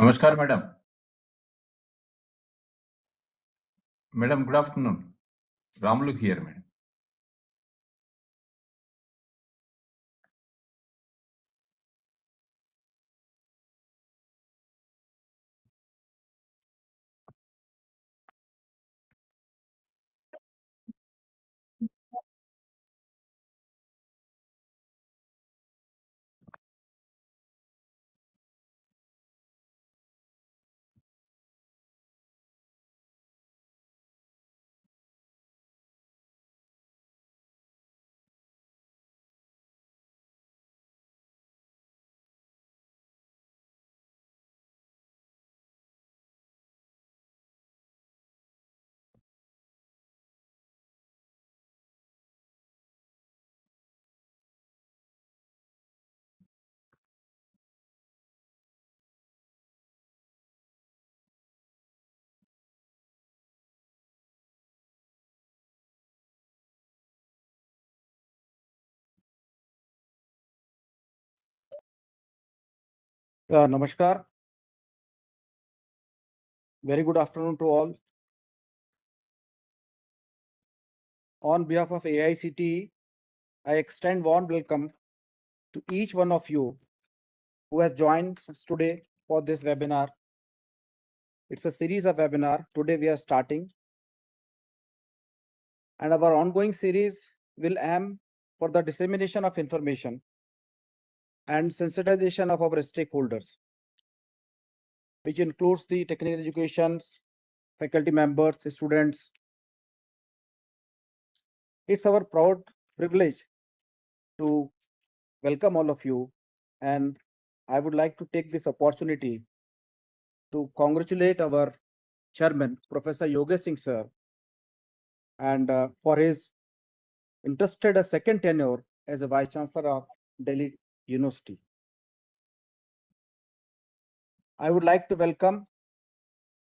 Namaskar, madam. Madam, good afternoon. Ramlu here, madam. Namaskar. Very good afternoon to all. On behalf of AICTE, I extend warm welcome to each one of you who has joined us today for this webinar. It's a series of webinar. Today we are starting, and our ongoing series will aim for the dissemination of information and sensitization of our stakeholders, which includes the technical education, faculty members, students. It's our proud privilege to welcome all of you, and I would like to take this opportunity to congratulate our chairman, Professor Yogesh Singh sir, and for his interested a second tenure as a Vice Chancellor of Delhi University. I would like to welcome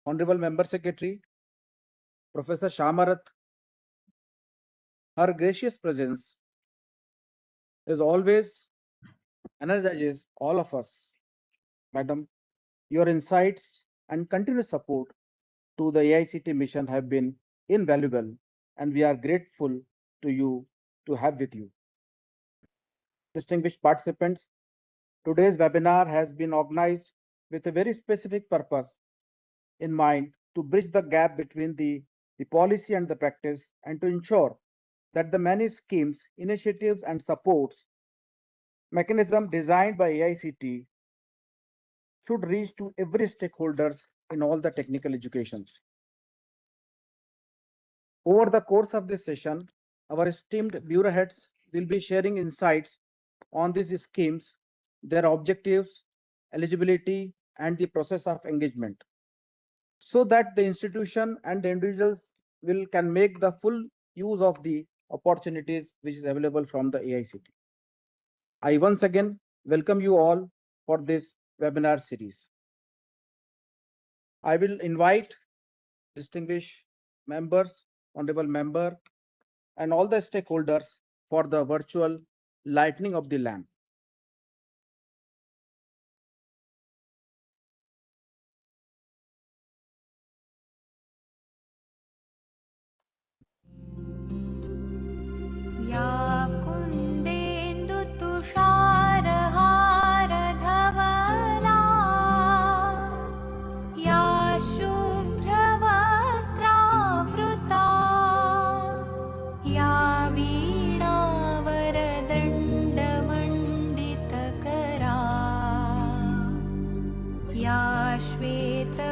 Honorable Member Secretary, Professor Shamarat. Her gracious presence is always energizes all of us. Madam, your insights and continuous support to the AICT mission have been invaluable, and we are grateful to you to have with you. Distinguished participants, today's webinar has been organized with a very specific purpose in mind to bridge the gap between the policy and the practice, and to ensure that the many schemes, initiatives, and supports mechanism designed by AICT should reach to every stakeholders in all the technical educations. Over the course of this session, our esteemed bureau heads will be sharing insights on these schemes, their objectives, eligibility, and the process of engagement, so that the institution and the individuals can make the full use of the opportunities which is available from the AICT. I once again welcome you all for this webinar series. I will invite distinguished members, honorable member, and all the stakeholders for the virtual lighting of the lamp. या कुन्देन्दु तुषारहारधवला या शुभ्रवस्त्रावृता या वीणावरदण्डमण्डितकरा या श्वेतपद्मासना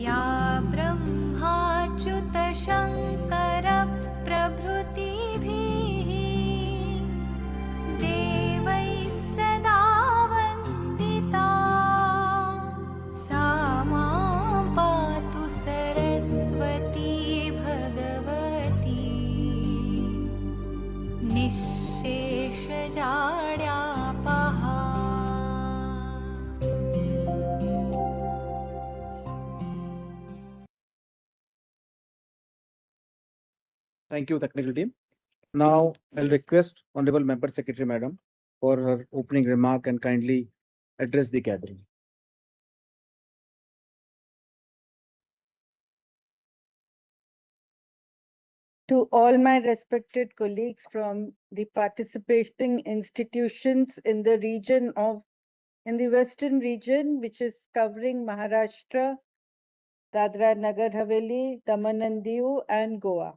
या ब्रह्माच्युतशङ्करप्रभृतिभिः देवैः सदा वन्दिता सा मां पातु Saraswati Bhagwati निःशेषजाड्यापहा. Thank you, technical team. Now, I'll request Honorable Member Secretary Madam for her opening remark and kindly address the gathering. To all my respected colleagues from the participating institutions in the western region, which is covering Maharashtra, Dadra Nagar Haveli, Daman and Diu, and Goa.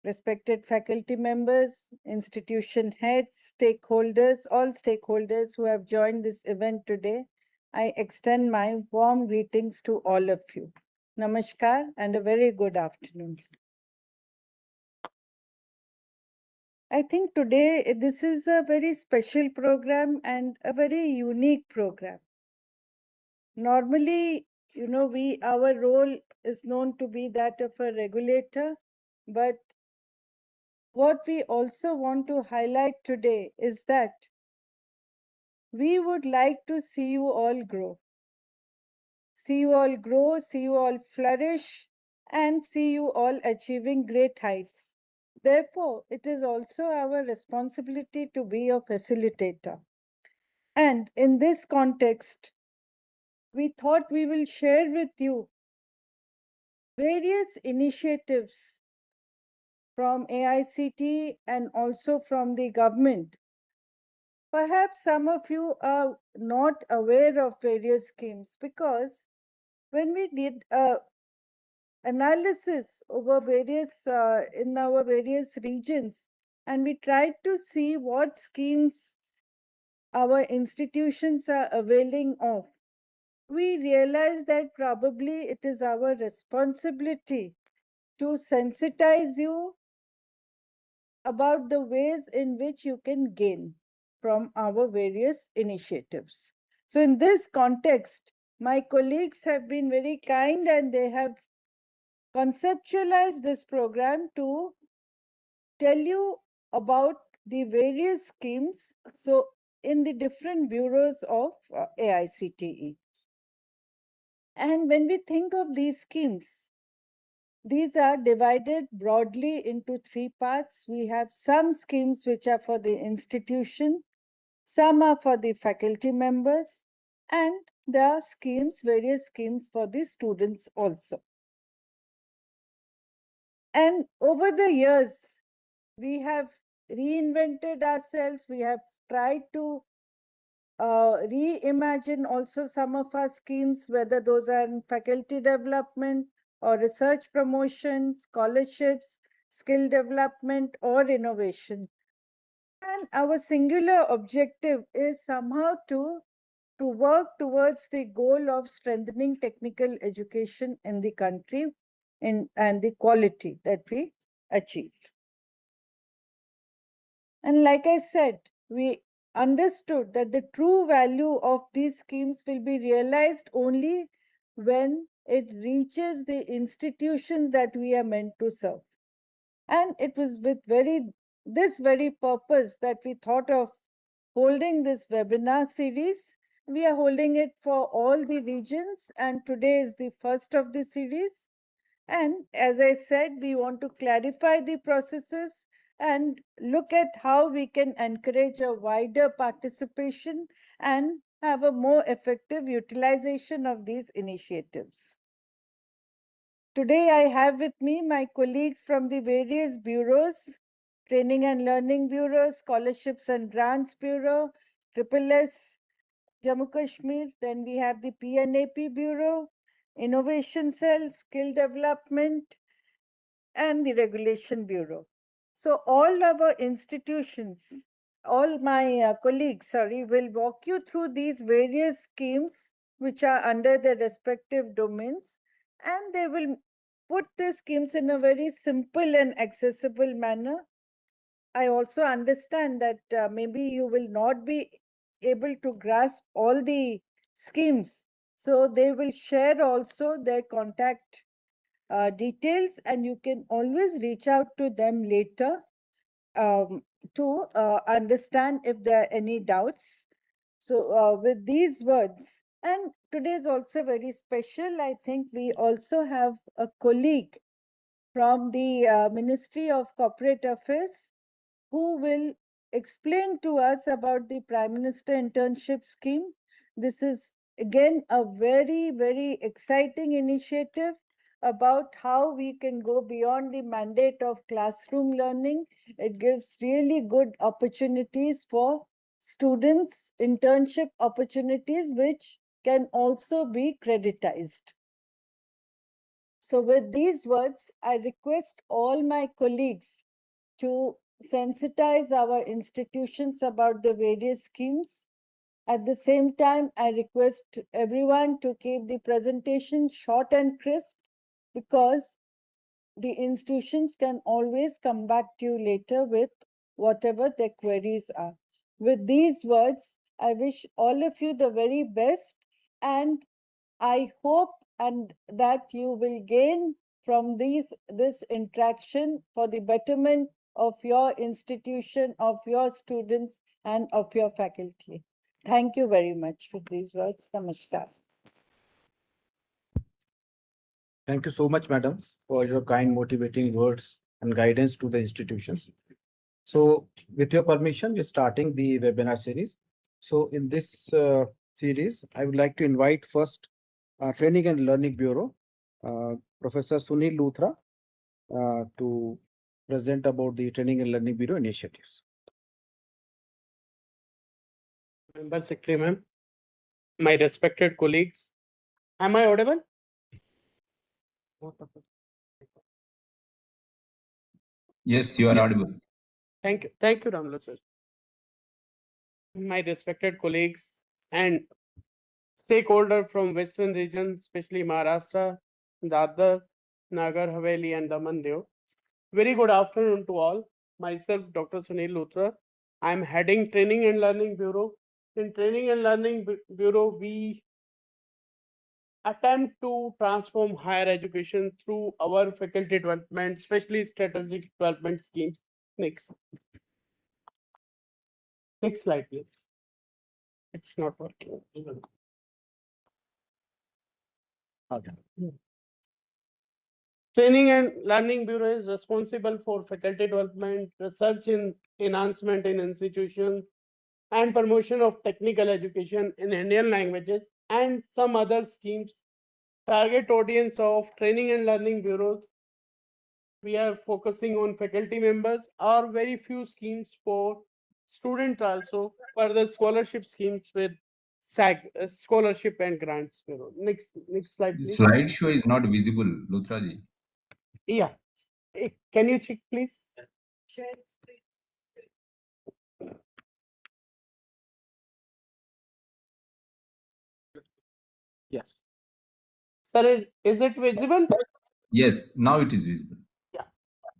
Respected faculty members, institution heads, stakeholders, all stakeholders who have joined this event today, I extend my warm greetings to all of you. Namaskar and a very good afternoon. I think today this is a very special program and a very unique program. Normally, our role is known to be that of a regulator, but what we also want to highlight today is that we would like to see you all grow. See you all grow, see you all flourish, and see you all achieving great heights. Therefore, it is also our responsibility to be a facilitator. And in this context, we thought we will share with you various initiatives from AICTE and also from the government. Perhaps some of you are not aware of various schemes because when we did analysis over in our various regions, and we tried to see what schemes our institutions are availing of, we realize that probably it is our responsibility to sensitize you about the ways in which you can gain from our various initiatives. So in this context, my colleagues have been very kind and they have conceptualized this program to tell you about the various schemes so in the different bureaus of AICTE. And when we think of these schemes, these are divided broadly into three parts. We have some schemes which are for the institution, some are for the faculty members, and there are various schemes for the students also. And over the years, we have reinvented ourselves. We have tried to reimagine also some of our schemes, whether those are in faculty development or research promotion, scholarships, skill development, or innovation. And our singular objective is somehow to work towards the goal of strengthening technical education in the country and the quality that we achieve. And like I said, we understood that the true value of these schemes will be realized only when it reaches the institution that we are meant to serve. And it was with this very purpose that we thought of holding this webinar series. We are holding it for all the regions, and today is the first of the series. And as I said, we want to clarify the processes and look at how we can encourage a wider participation and have a more effective utilization of these initiatives. Today, I have with me my colleagues from the various bureaus, Training and Learning Bureau, Scholarships and Grants Bureau, SSS, Jammu Kashmir. Then we have the PNAP Bureau, Innovation Cell, Skill Development, and the Regulation Bureau. So all our institutions, all my colleagues, will walk you through these various schemes which are under their respective domains, and they will put the schemes in a very simple and accessible manner. I also understand that maybe you will not be able to grasp all the schemes. So they will share also their contact details, and you can always reach out to them later to understand if there are any doubts. So with these words, and today is also very special, I think we also have a colleague from the Ministry of Corporate Affairs, who will explain to us about the Prime Minister Internship Scheme. This is again a very, very exciting initiative about how we can go beyond the mandate of classroom learning. It gives really good opportunities for students, internship opportunities, which can also be creditized. So with these words, I request all my colleagues to sensitize our institutions about the various schemes. At the same time, I request everyone to keep the presentation short and crisp, because the institutions can always come back to you later with whatever their queries are. With these words, I wish all of you the very best, and I hope and that you will gain from this interaction for the betterment of your institution, of your students, and of your faculty. Thank you very much for these words. Namaskar. Thank you so much, madam, for your kind motivating words and guidance to the institutions. So with your permission, we're starting the webinar series. So in this series, I would like to invite first Training and Learning Bureau, Professor Sunil Luthra, to present about the Training and Learning Bureau initiatives. Member Secretary, ma'am, my respected colleagues, am I audible? Yes, you are audible. Thank you, Ramlo sir. My respected colleagues and stakeholder from Western region, especially Maharashtra, Dadar, Nagar Haveli, and Daman Diu. Very good afternoon to all. Myself, Dr. Sunil Luthra. I am heading Training and Learning Bureau. In Training and Learning Bureau, we attempt to transform higher education through our faculty development, especially strategic development schemes. Next. Next slide, please. It's not working. Okay. Training and Learning Bureau is responsible for faculty development, research in enhancement in institutions, and promotion of technical education in Indian languages and some other schemes. Target audience of Training and Learning Bureaus, we are focusing on faculty members or very few schemes for students also, further scholarship schemes with SAG, scholarship and grants bureau. Next slide, The please. slideshow is not visible, Luthra ji. Yeah. Can you check, please? Share screen. Yes. Sir, is it visible? Yes, now it is visible.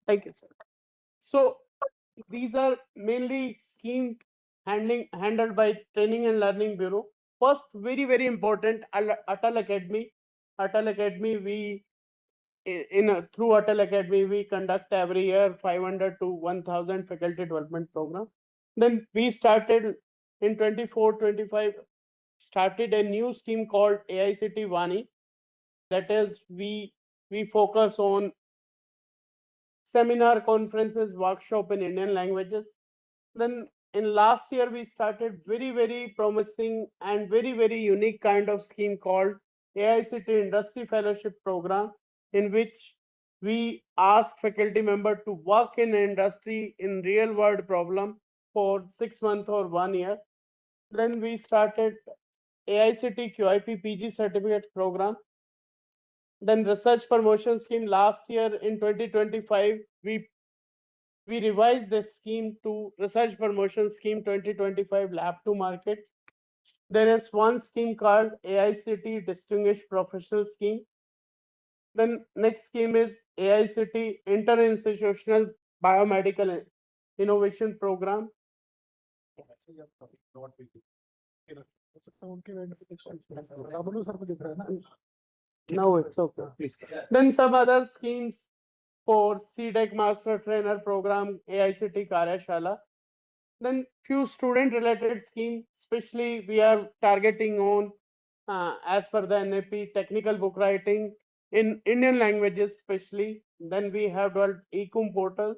Thank you, sir. So these are mainly schemes handled by Training and Learning Bureau. First, very important, Atal Academy. Atal Academy, we through Atal Academy, we conduct every year 500 to 1000 faculty development program. Then we started in 24-25, started a new scheme called AICTE Vani. That is, we focus on seminar, conferences, workshop in Indian languages. Then in last year, we started very promising and very unique kind of scheme called AICT Industry Fellowship Program, in which we ask faculty member to work in industry in real world problem for 6 months or 1 year. Then we started AICT QIP PG certificate program. Then research promotion scheme last year in 2025, we revised this scheme to research promotion scheme 2025 lab to market. There is one scheme called AICT Distinguished Professional Scheme. Then next scheme is AICT Interinstitutional Biomedical Innovation Program. No, it's okay. Please. Then some other schemes for CDEC Master Trainer Program, AICT Karyashala. Then few student related schemes, especially we are targeting on as per the NAP technical book writing, in Indian languages especially. Then we have developed Ecom portal,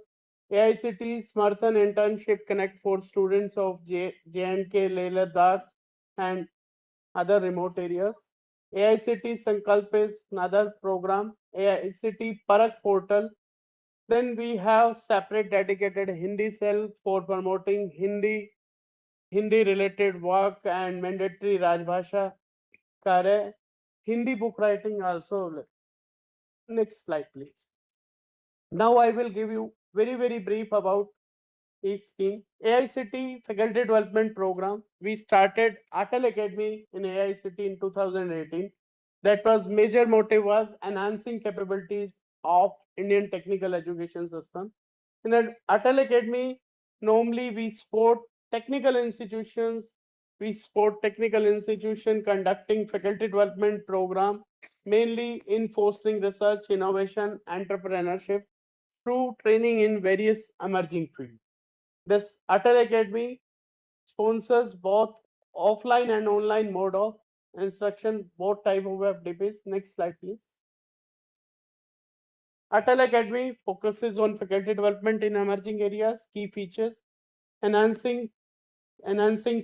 AICT Smarthan Internship Connect for students of J&K, Leh Ladakh, and other remote areas. AICT Sankalp is another program, AICT Parak portal. Then we have separate dedicated Hindi cell for promoting Hindi related work and mandatory Rajbhasha Karya. Hindi book writing also. Next slide, please. Now I will give you very brief about each scheme. AICT Faculty Development Program. We started Atal Academy in AICT in 2018. That was major motive was enhancing capabilities of Indian technical education system. In Atal Academy, normally we support technical institutions. We support technical institution conducting faculty development program, mainly in fostering research, innovation, entrepreneurship through training in various emerging fields. This Atal Academy sponsors both offline and online mode of instruction, both type of FDPs. Next slide, please. Atal Academy focuses on faculty development in emerging areas, key features, enhancing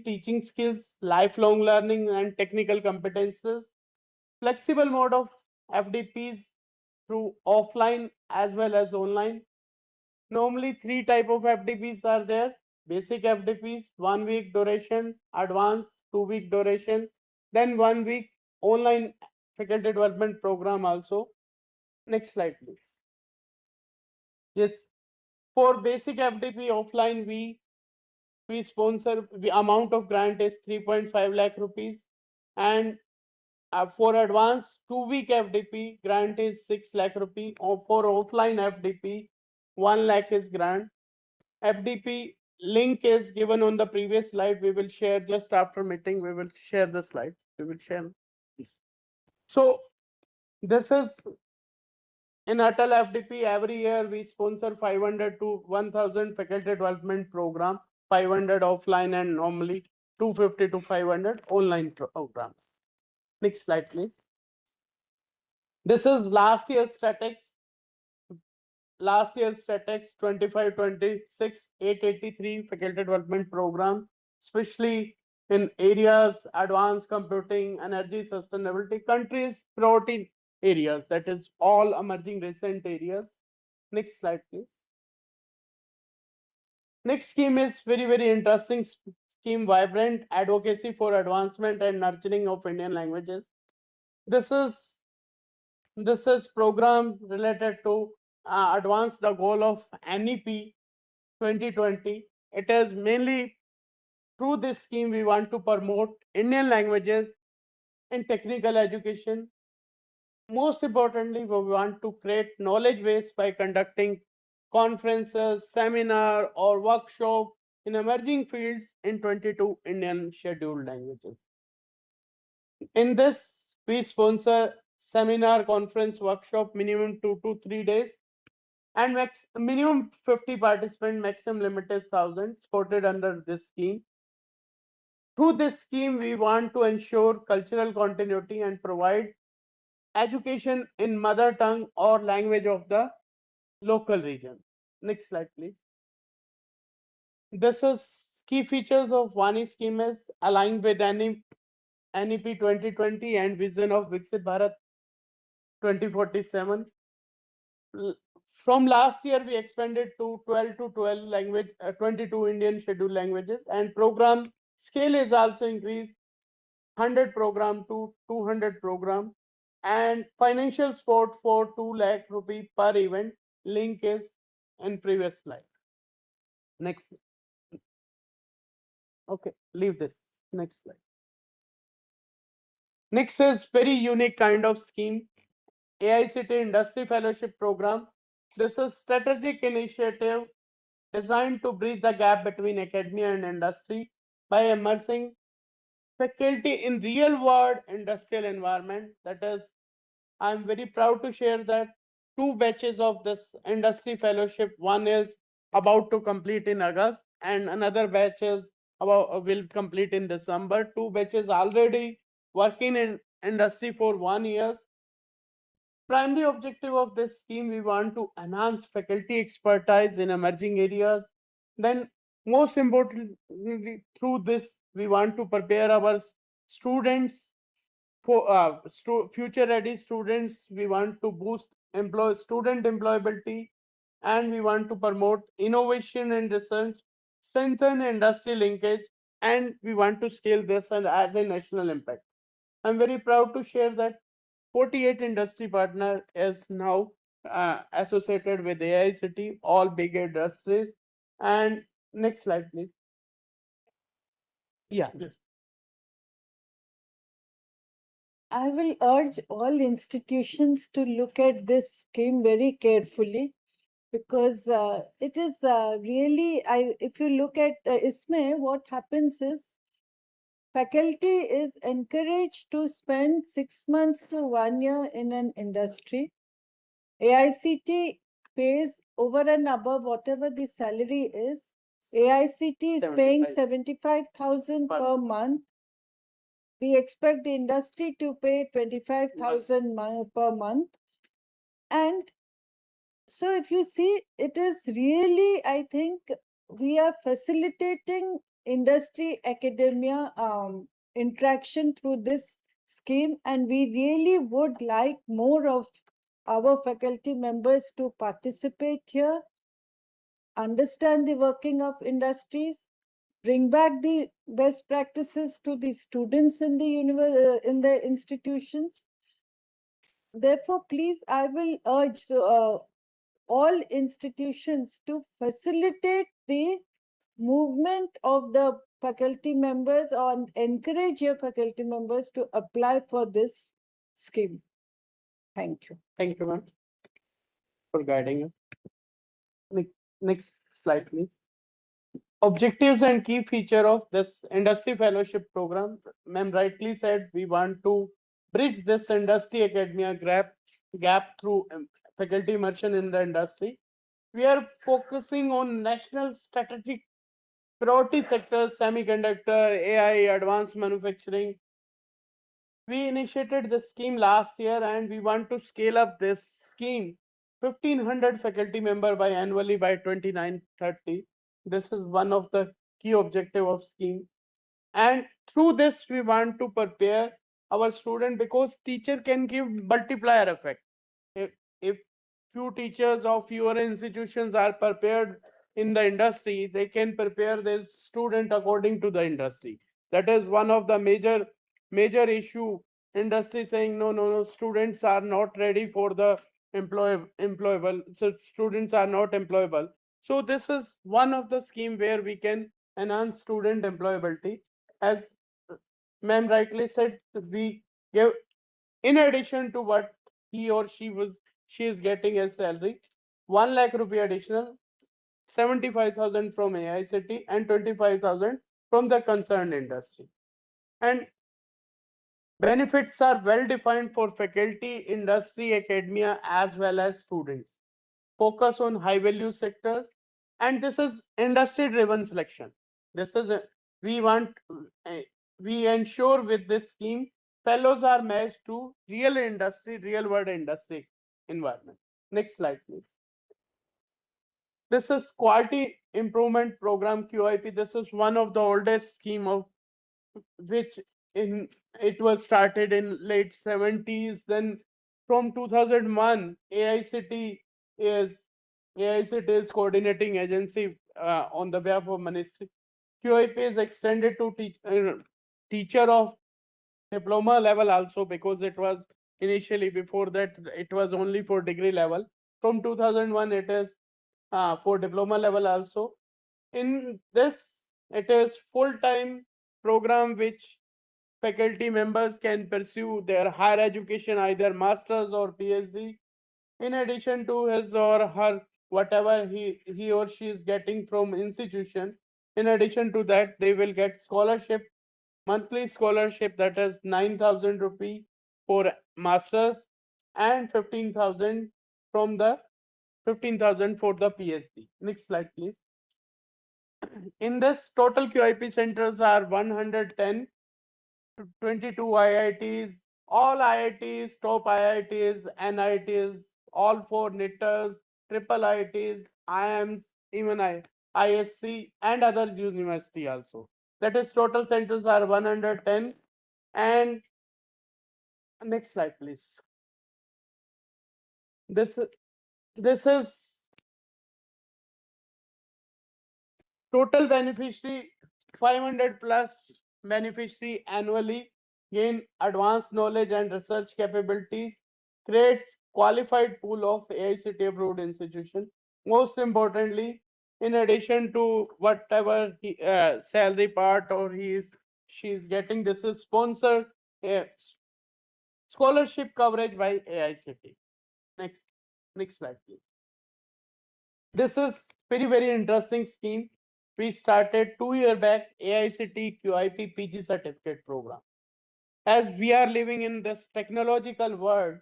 teaching skills, lifelong learning and technical competences, flexible mode of FDPs through offline as well as online. Normally three type of FDPs are there. Basic FDPs, 1 week duration, advanced 2 week duration, then 1 week online faculty development program also. Next slide, please. Yes, for basic FDP offline, we sponsor, the amount of grant is 3.5 lakh rupees, and for advanced 2 week FDP grant is 6 lakh rupee, or for offline FDP 1 lakh is grant. FDP link is given on the previous slide. We will share just after meeting. We will share the slides. We will share this. So this is in Atal FDP. Every year we sponsor 500 to 1000 faculty development program, 500 offline and normally 250 to 500 online program. Next slide, please. This is last year's statistics. Last year's statistics 25-26, 883 faculty development program, especially in areas advanced computing, energy sustainability, countries priority areas, that is all emerging recent areas. Next slide, please. Next scheme is very interesting scheme, Vibrant Advocacy for Advancement and Nurturing of Indian Languages. This is program related to advance the goal of NEP 2020. It is mainly through this scheme we want to promote Indian languages in technical education. Most importantly, we want to create knowledge base by conducting conferences, seminar or workshop in emerging fields in 22 Indian scheduled languages. In this, we sponsor seminar, conference, workshop minimum 2 to 3 days, and minimum 50 participant, maximum limit is 1000, supported under this scheme. Through this scheme, we want to ensure cultural continuity and provide education in mother tongue or language of the local region. Next slide, please. This is key features of Vani scheme is aligned with NEP 2020 and vision of Viksit Bharat 2047. From last year, we expanded to 12 to 12 language, 22 Indian scheduled languages, and program scale is also increased 100 program to 200 program, and financial support for 2 lakh rupee per event. Link is in previous slide. Next. Okay, leave this. Next slide. Next is very unique kind of scheme, AICT Industry Fellowship Program. This is strategic initiative designed to bridge the gap between academia and industry by immersing faculty in real world industrial environment. That is, I'm very proud to share that 2 batches of this industry fellowship, one is about to complete in August and another batch is will complete in December. 2 batches already working in industry for 1 year. primary objective of this scheme, we want to enhance faculty expertise in emerging areas. Then, most importantly, through this, we want to prepare our students for future ready students. We want to boost student employability, and we want to promote innovation and research, strengthen industry linkage, and we want to scale this and as a national impact. I'm very proud to share that 48 industry partner is now associated with AICTE, all big industries. And next slide, please. Yeah. I will urge all institutions to look at this scheme very carefully, because it is really, if you look at ISME, what happens is faculty is encouraged to spend 6 months to 1 year in an industry. AICT pays over and above whatever the salary is. AICT is paying 75,000 per month. We expect the industry to pay 25,000 per month. And so if you see, it is really, I think, we are facilitating industry academia interaction through this scheme, and we really would like more of our faculty members to participate here, understand the working of industries, bring back the best practices to the students in the institutions. Therefore, please, I will urge all institutions to facilitate the movement of the faculty members, or encourage your faculty members to apply for this scheme. Thank you. Thank you, ma'am, for guiding us. Next slide, please. Objectives and key feature of this industry fellowship program. Ma'am rightly said, we want to bridge this industry academia gap through faculty immersion in the industry. We are focusing on national strategic priority sectors: semiconductor, AI, advanced manufacturing. We initiated this scheme last year, and we want to scale up this scheme 1,500 faculty member by annually by 2930. This is one of the key objective of scheme. And through this, we want to prepare our student, because teacher can give multiplier effect. If few teachers of your institutions are prepared in the industry, they can prepare their student according to the industry. That is one of the major issue. Industry saying no, students are not ready for the employable, so students are not employable. So this is one of the scheme where we can enhance student employability. As ma'am rightly said, we give, in addition to what he or she is getting as salary, 1 lakh rupee additional, 75,000 from AICT and 25,000 from the concerned industry. And benefits are well defined for faculty, industry, academia, as well as students. Focus on high value sectors, and this is industry driven selection. This is we want we ensure with this scheme fellows are matched to real world industry environment. Next slide, please. This is quality improvement program, QIP. This is one of the oldest scheme of which in it was started in late 70s. Then from 2001, AICT is coordinating agency on the behalf of ministry. QIP is extended to teacher of diploma level also, because it was initially, before that it was only for degree level. From 2001 it is for diploma level also. In this, it is full-time program which faculty members can pursue their higher education, either masters or PhD, in addition to his or her whatever he or she is getting from institution. In addition to that, they will get scholarship, monthly scholarship, that is 9,000 rupee for masters, and 15,000 from the 15,000 for the PhD. Next slide, please. In this, total QIP centers are 110, 22 IITs, all IITs, top IITs, NITs, all four NITers, triple IITs, IIMs, even ISC and other university also. That is total centers are 110. And next slide, please. This is total beneficiary 500 plus beneficiary annually gain advanced knowledge and research capabilities, creates qualified pool of AICTE approved institution. Most importantly, in addition to whatever salary part or she's getting, this is sponsored scholarship coverage by AICTE. Next, next slide, please. This is very interesting scheme. We started 2 years back AICTE QIP PG certificate program. As we are living in this technological world,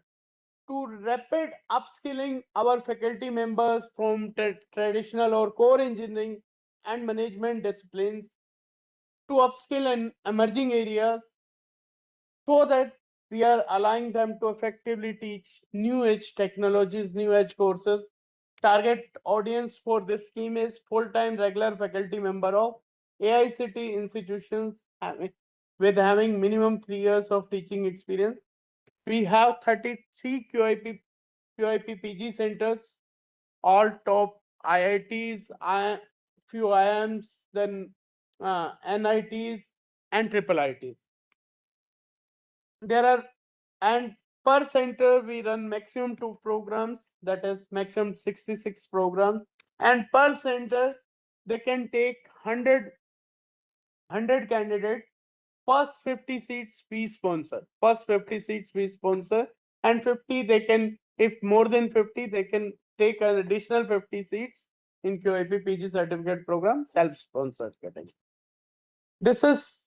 to rapid upskilling our faculty members from traditional or core engineering and management disciplines to upskill in emerging areas, so that we are allowing them to effectively teach new age technologies, new age courses. Target audience for this scheme is full-time regular faculty member of AICTE institutions with having minimum 3 years of teaching experience. We have 33 QIP PG centers, all top IITs, few IIMs, then NITs and triple ITs. There are, and per center we run maximum 2 programs, that is maximum 66 programs, and per center they can take 100 candidates. First 50 seats we sponsor, and 50 they can, if more than 50 they can take an additional 50 seats in QIP PG certificate program, self-sponsored category. This is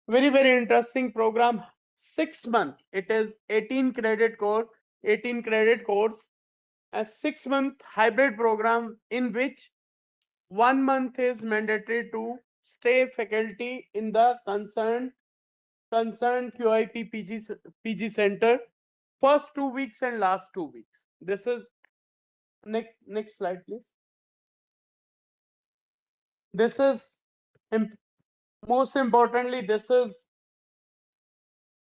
very interesting program. 6 month, it is 18 credit course, a 6 month hybrid program in which 1 month is mandatory to stay faculty in the concerned QIP PG center, first 2 weeks and last 2 weeks. This is next slide, please. This is most importantly, this is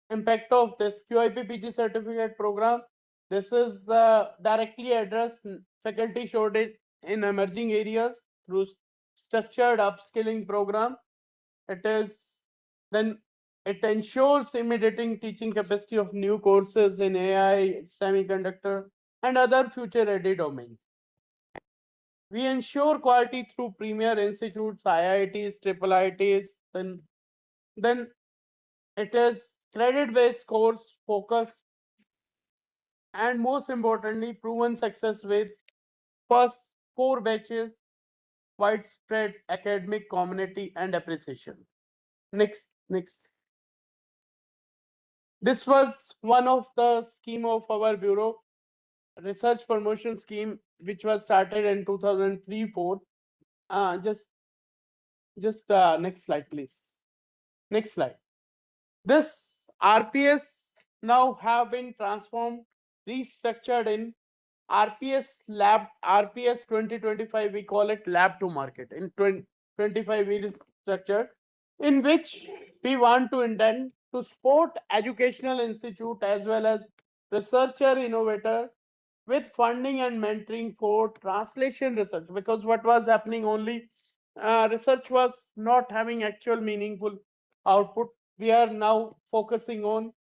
impact of this QIP PG certificate program. This is the directly address faculty shortage in emerging areas through structured upskilling program. It is then it ensures immediate teaching capacity of new courses in AI, semiconductor, and other future-ready domains. We ensure quality through premier institutes, IITs, triple IITs. Then it is credit-based course focused, and most importantly, proven success with first 4 batches, widespread academic community and appreciation. Next. This was one of the scheme of our bureau, research promotion scheme, which was started in 2003-4. Just next slide, please. Next slide. This RPS now have been transformed, restructured in RPS Lab, RPS 2025. We call it Lab to Market. In 2025, we restructured, in which we want to intend to support educational institute as well as researcher innovator with funding and mentoring for translation research, because what was happening, only research was not having actual meaningful output. We are now focusing on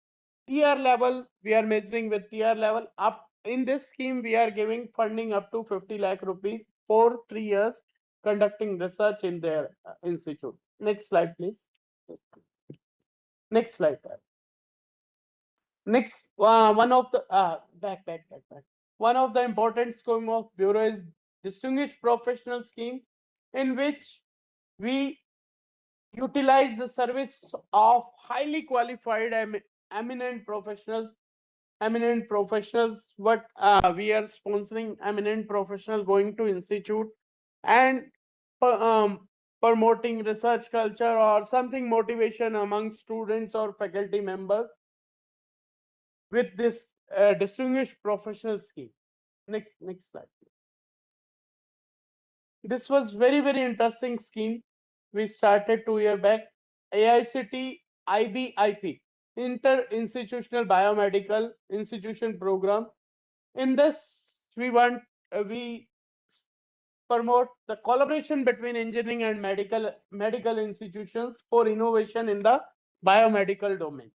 tier level. We are measuring with tier level. Up in this scheme, we are giving funding up to 50 lakh rupees for 3 years conducting research in their institute. Next slide, please. Next slide. Next, one of the back. One of the important scheme of bureau is distinguished professional scheme, in which we utilize the service of highly qualified eminent professionals. What we are sponsoring eminent professional going to institute and promoting research culture or something motivation among students or faculty members. with this distinguished professional scheme. Next slide. This was very interesting scheme. We started 2 years back. AICTE IBIP, Inter-Institutional Biomedical Institution Program. In this, we promote the collaboration between engineering and medical institutions for innovation in the biomedical domain.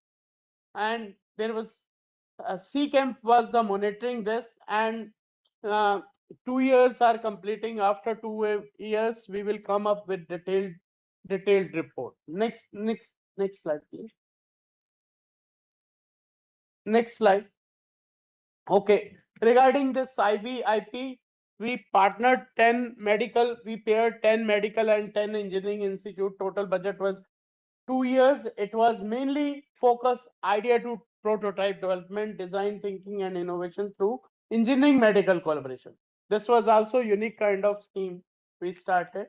And there was C Camp was the monitoring this, and 2 years are completing. After 2 years, we will come up with detailed report. Next slide, please. Next slide. Okay, regarding this IBIP, we partnered 10 medical, we paired 10 medical and 10 engineering institute. Total budget was 2 years. It was mainly focused idea to prototype development, design thinking, and innovation through engineering medical collaboration. This was also unique kind of scheme we started.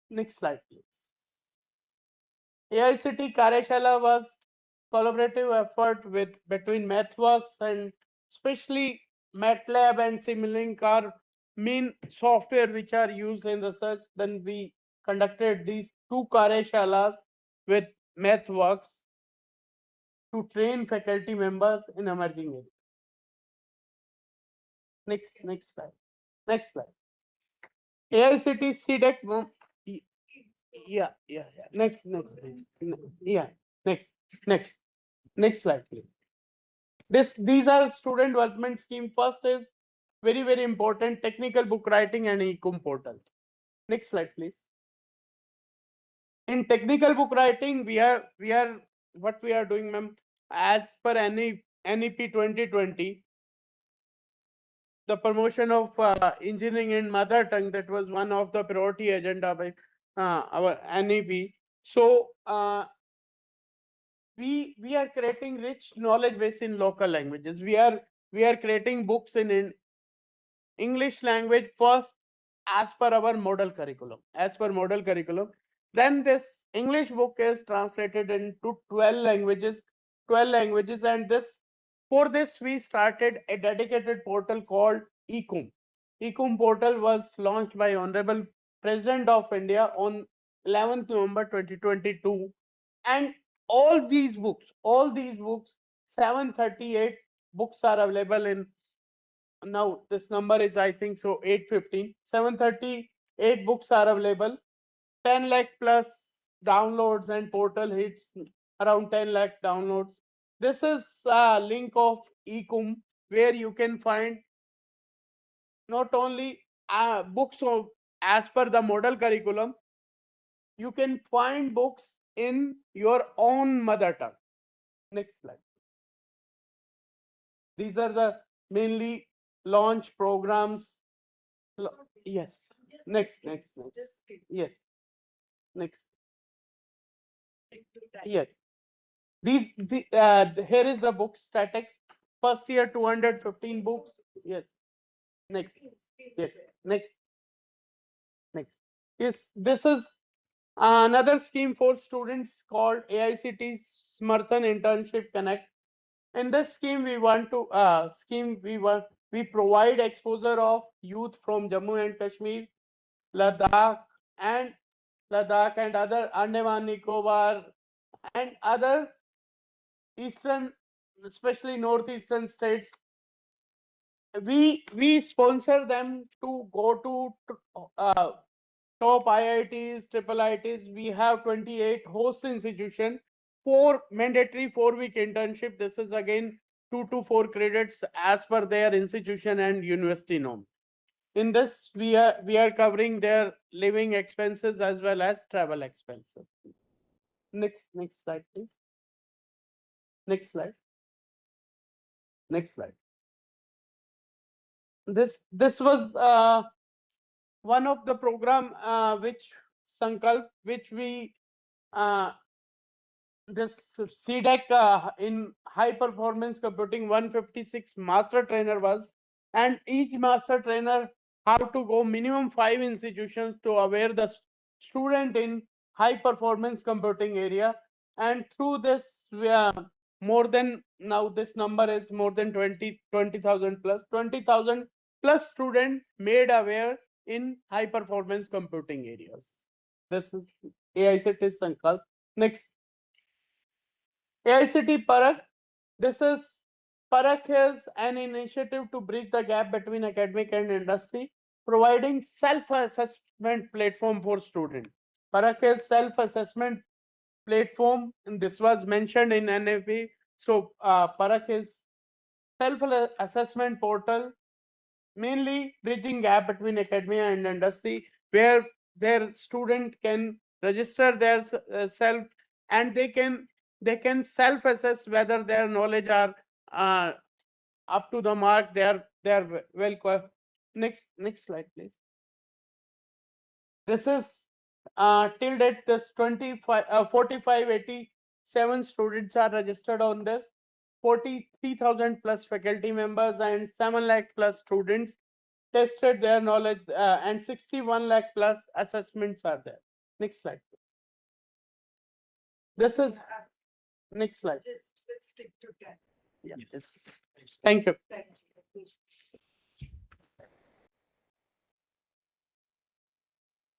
Next slide, please. AICTE Karyashala was collaborative effort between MathWorks and especially MATLAB and Simulink are main software which are used in research. Then we conducted these 2 Karyashalas with MathWorks to train faculty members in emerging areas. Next slide. Next slide. AICTE CDEC. Yeah. Next. Yeah. Next slide, please. These are student development scheme. First is very important, technical book writing and e-com portal. Next slide, please. In technical book writing, we are what we are doing, ma'am, as per NEP 2020, the promotion of engineering in mother tongue, that was one of the priority agenda by our NEP. So we are creating rich knowledge base in local languages. We are creating books in English language first, as per our model curriculum. Then this English book is translated into 12 languages, and for this we started a dedicated portal called eCom. eCom portal was launched by Honorable President of India on 11th November 2022, and all these books, 738 books are available in. Now this number is, I think so, 815. 738 books are available. 10 lakh plus downloads, and portal hits around 10 lakh downloads. This is a link of eCom, where you can find not only books of as per the model curriculum, you can find books in your own mother tongue. Next slide. These are the mainly launch programs. Yes. Next. Yes. Next. Yes. Here is the book statics. First year 215 books. Yes. Next. Yes. Next. Yes. This is another scheme for students called AICTE Smarthan Internship Connect. In this scheme, we provide exposure of youth from Jammu and Kashmir, Ladakh and other Andaman Nicobar and other eastern, especially northeastern states. We sponsor them to go to top IITs, triple IITs. We have 28 host institution, 4 mandatory 4-week internship. This is again 2 to 4 credits as per their institution and university norm. In this, we are covering their living expenses as well as travel expenses. Next slide, please. Next slide. This was one of the program which Sankalp, which we this CDEC in high performance computing 156 master trainer was, and each master trainer have to go minimum 5 institutions to aware the student in high performance computing area. And through this more than, now this number is more than 20,000 plus, 20,000 plus student made aware in high performance computing areas. This is AICTE Sankalp. Next, AICTE Parak. This is Parak is an initiative to bridge the gap between academic and industry, providing self-assessment platform for students. Parak is self-assessment platform, and this was mentioned in NFB. So Parak is self-assessment portal, mainly bridging gap between academia and industry, where their student can register their self, and they can self-assess whether their knowledge are up to the mark. They are well. Next slide, please. This is till date, this 4587 students are registered on this, 43,000 plus faculty members and 7 lakh plus students tested their knowledge, and 61 lakh plus assessments are there. Next slide. This is next slide. Let's stick to that. Yeah, yes. Thank you. Thank you.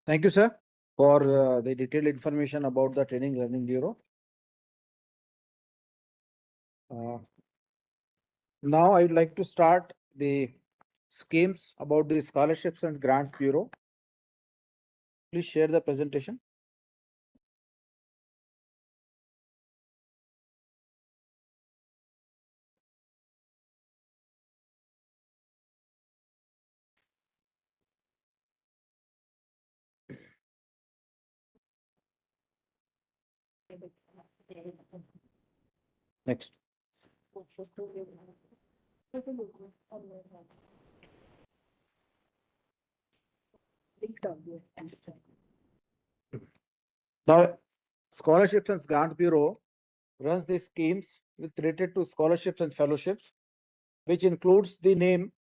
Thank you, sir, for the detailed information about the Training Learning Bureau. Now I would like to start the schemes about the Scholarships and Grants Bureau. Please share the presentation. Next. Now, Scholarships and Grant Bureau runs the schemes with related to scholarships and fellowships, which includes the name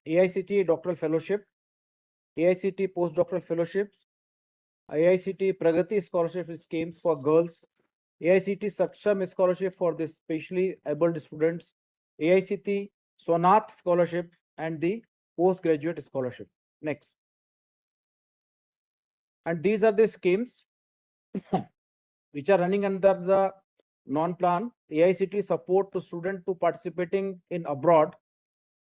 AICTE Doctoral Fellowship, AICTE Postdoctoral Fellowships, AICTE Pragati Scholarship Schemes for girls, AICTE Saksham Scholarship for the specially able students, AICTE Sonath Scholarship, and the Postgraduate Scholarship. Next. And these are the schemes which are running under the non-plan AICTE support to student to participating in abroad,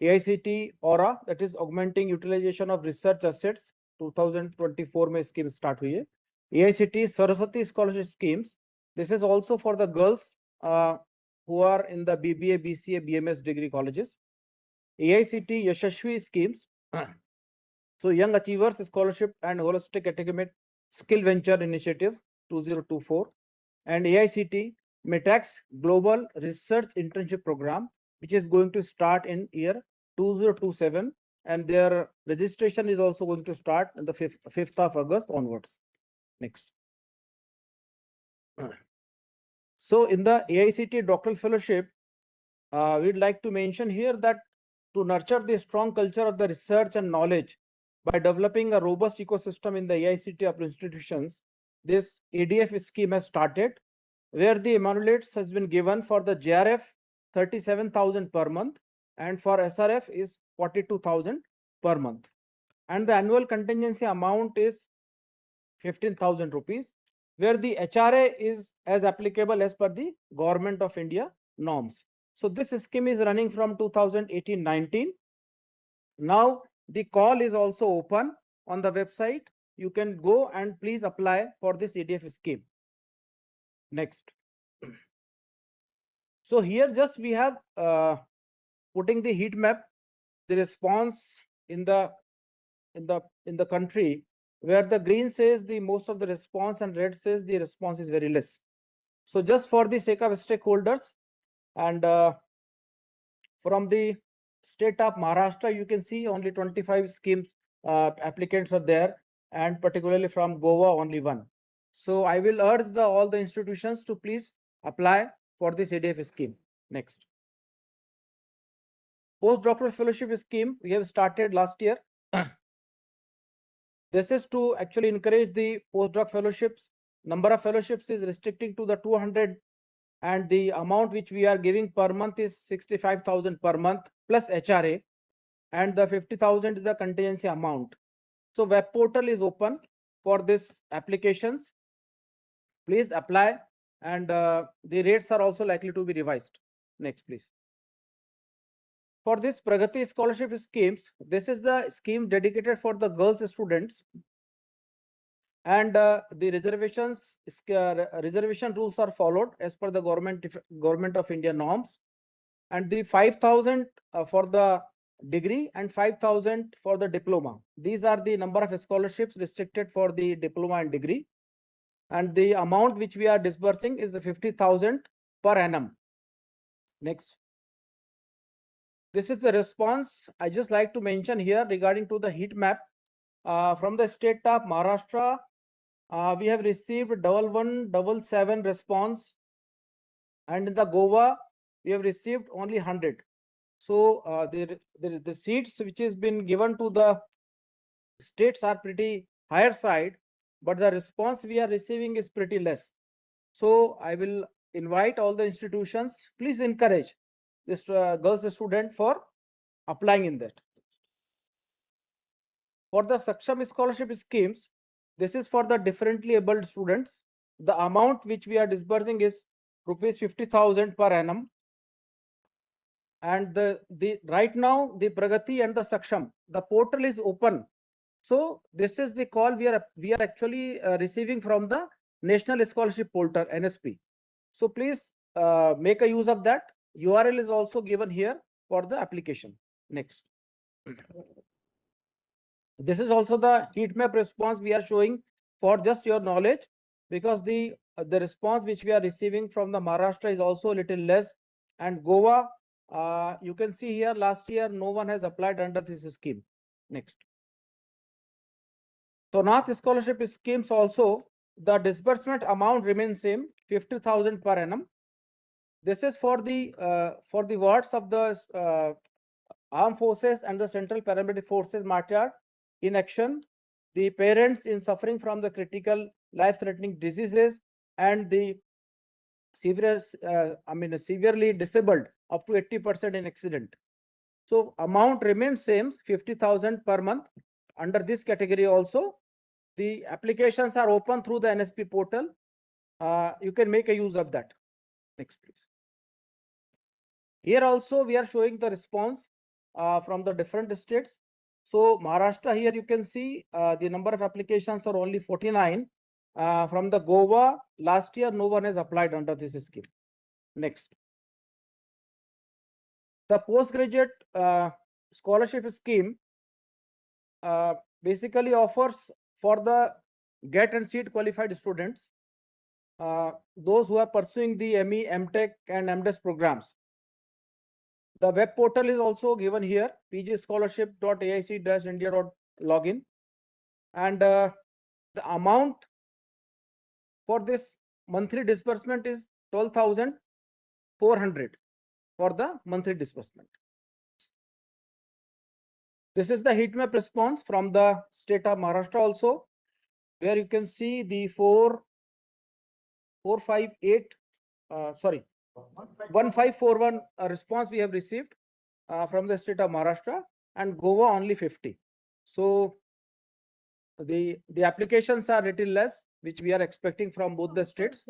AICTE Aura, that is augmenting utilization of research assets, 2024 में scheme start हुई है. AICTE Saraswati scholarship schemes, this is also for the girls who are in the BBA, BCA, BMS degree colleges. AICTE Yashashvi schemes, so Young Achievers Scholarship and Holistic Academic Skill Venture Initiative 2024, and AICTE METAX Global Research Internship Program, which is going to start in year 2027, and their registration is also going to start on the 5th of August onwards. Next. So in the AICTE Doctoral Fellowship, we'd like to mention here that to nurture the strong culture of the research and knowledge by developing a robust ecosystem in the AICTE upper institutions, this ADF scheme has started, where the emoluments has been given for the JRF 37,000 per month, and for SRF is 42,000 per month. And the annual contingency amount is 15,000 rupees, where the HRA is as applicable as per the Government of India norms. So this scheme is running from 2018-19. Now the call is also open on the website. You can go and please apply for this ADF scheme. Next. So here just we have putting the heat map, the response in the country, where the green says the most of the response and red says the response is very less. So just for the sake of stakeholders, and from the state of Maharashtra, you can see only 25 schemes applicants are there, and particularly from Goa only one. So I will urge all the institutions to please apply for this ADF scheme. Next. Postdoctoral fellowship scheme we have started last year. This is to actually encourage the postdoc fellowships. Number of fellowships is restricting to the 200 and the amount which we are giving per month is 65,000 per month plus HRA, and the 50,000 is the contingency amount. So web portal is open for this applications. Please apply, and the rates are also likely to be revised. Next, please. For this Pragati scholarship schemes, this is the scheme dedicated for the girls students, and the reservation rules are followed as per the government of India norms, and the 5,000 for the degree and 5,000 for the diploma. These are the number of scholarships restricted for the diploma and degree, and the amount which we are disbursing is 50,000 per annum. Next. This is the response. I just like to mention here regarding to the heat map from the state of Maharashtra. We have received 1177 response, and in the Goa we have received only 100. So the seats which has been given to the states are pretty higher side, but the response we are receiving is pretty less. So I will invite all the institutions, please encourage this girls student for applying in that. For the Saksham scholarship schemes, this is for the differently abled students. The amount which we are disbursing is rupees 50,000 per annum. And the right now the Pragati and the Saksham, the portal is open. So this is the call we are actually receiving from the National Scholarship Portal, NSP. So please make a use of that. URL is also given here for the application. Next. This is also the heat map response we are showing for just your knowledge, because the response which we are receiving from the Maharashtra is also a little less, and Goa, you can see here last year no one has applied under this scheme. Next. So Nath scholarship schemes also, the disbursement amount remains same, 50,000 per annum. This is for the wards of the armed forces and the central paramilitary forces martyred in action, the parents in suffering from the critical life-threatening diseases, and the severely disabled up to 80% in accident. So amount remains same, 50,000 per month. Under this category also, the applications are open through the NSP portal. You can make a use of that. Next, please. Here also we are showing the response from the different states. So Maharashtra, here you can see the number of applications are only 49. From the Goa, last year no one has applied under this scheme. Next. The postgraduate scholarship scheme basically offers for the GET and SEET qualified students, those who are pursuing the ME, MTech and MDes programs. The web portal is also given here, pgscholarship.aic-india.login, and the amount for this monthly disbursement is 12,400 for the monthly disbursement. This is the heat map response from the state of Maharashtra also, where you can see the 1541 response we have received from the state of Maharashtra, and Goa only 50. So the applications are little less, which we are expecting from both the states.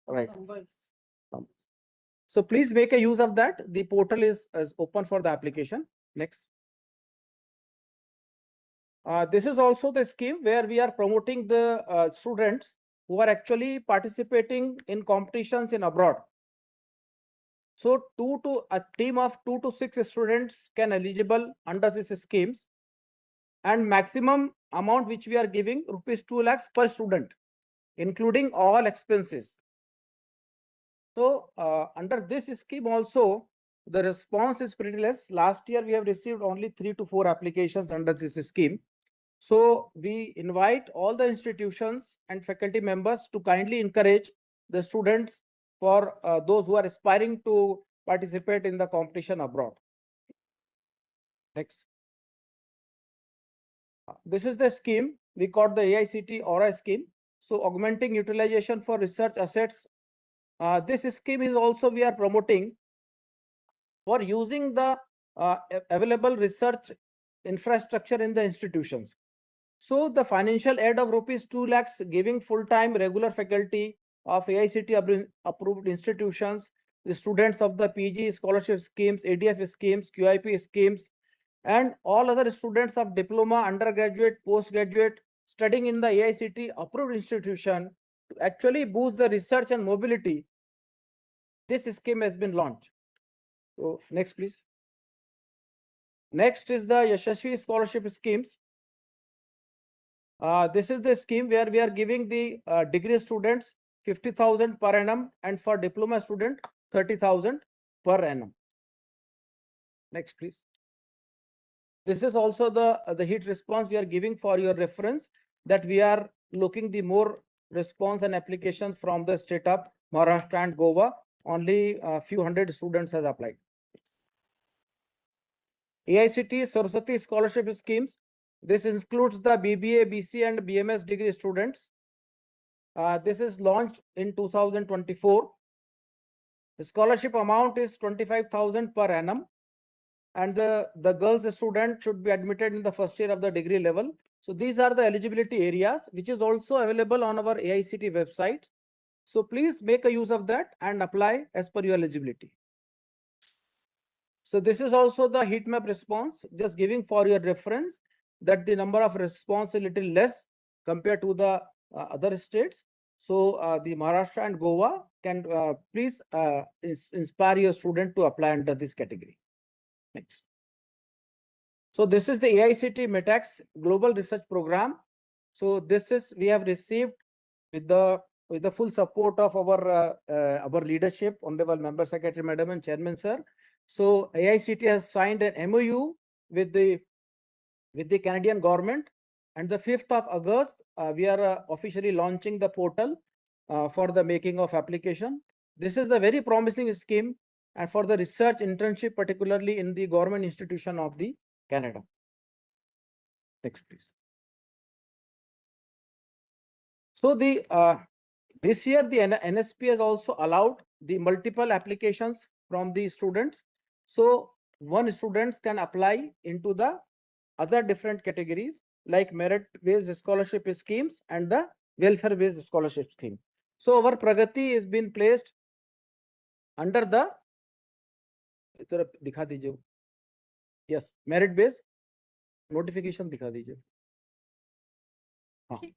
Right. So please make a use of that. The portal is open for the application. Next. This is also the scheme where we are promoting the students who are actually participating in competitions in abroad. So a team of 2 to 6 students can eligible under these schemes, and maximum amount which we are giving rupees 2 lakhs per student, including all expenses. So under this scheme also, the response is pretty less. Last year we have received only 3 to 4 applications under this scheme. So we invite all the institutions and faculty members to kindly encourage the students for those who are aspiring to participate in the competition abroad. Next. This is the scheme we called the AICTE Aura scheme. So augmenting utilization for research assets This scheme is also we are promoting for using the available research infrastructure in the institutions. So the financial aid of rupees 2 lakhs giving full-time regular faculty of AICTE approved institutions, the students of the PG scholarship schemes, ADF schemes, QIP schemes, and all other students of diploma, undergraduate, postgraduate studying in the AICTE approved institution to actually boost the research and mobility. This scheme has been launched. So next, please. Next is the Yashasvi scholarship schemes. This is the scheme where we are giving the degree students 50,000 per annum and for diploma student 30,000 per annum. Next, please. This is also the heat response we are giving for your reference, that we are looking the more response and applications from the state of Maharashtra and Goa. Only a few hundred students has applied. AICTE Saraswati scholarship schemes. This includes the BBA, BC and BMS degree students. This is launched in 2024. The scholarship amount is 25,000 per annum, and the girls student should be admitted in the first year of the degree level. So these are the eligibility areas, which is also available on our AICTE website. So please make a use of that and apply as per your eligibility. So this is also the heat map response, just giving for your reference that the number of response is little less compared to the other states. So the Maharashtra and Goa can please inspire your student to apply under this category. Next. So this is the AICTE METAX Global Research Program. So this is we have received with the full support of our leadership, Honorable Member Secretary Madam and Chairman Sir. So AICTE has signed an MOU with the Canadian government, and the 5th of August we are officially launching the portal for the making of application. This is the very promising scheme and for the research internship, particularly in the government institution of the Canada. Next, please. So the this year the NSP has also allowed the multiple applications from the students. So one students can apply into the other different categories like merit-based scholarship schemes and the welfare-based scholarship scheme. So our Pragati has been placed under the दिखा दीजिए. Yes, merit-based notification दिखा दीजिए. Okay.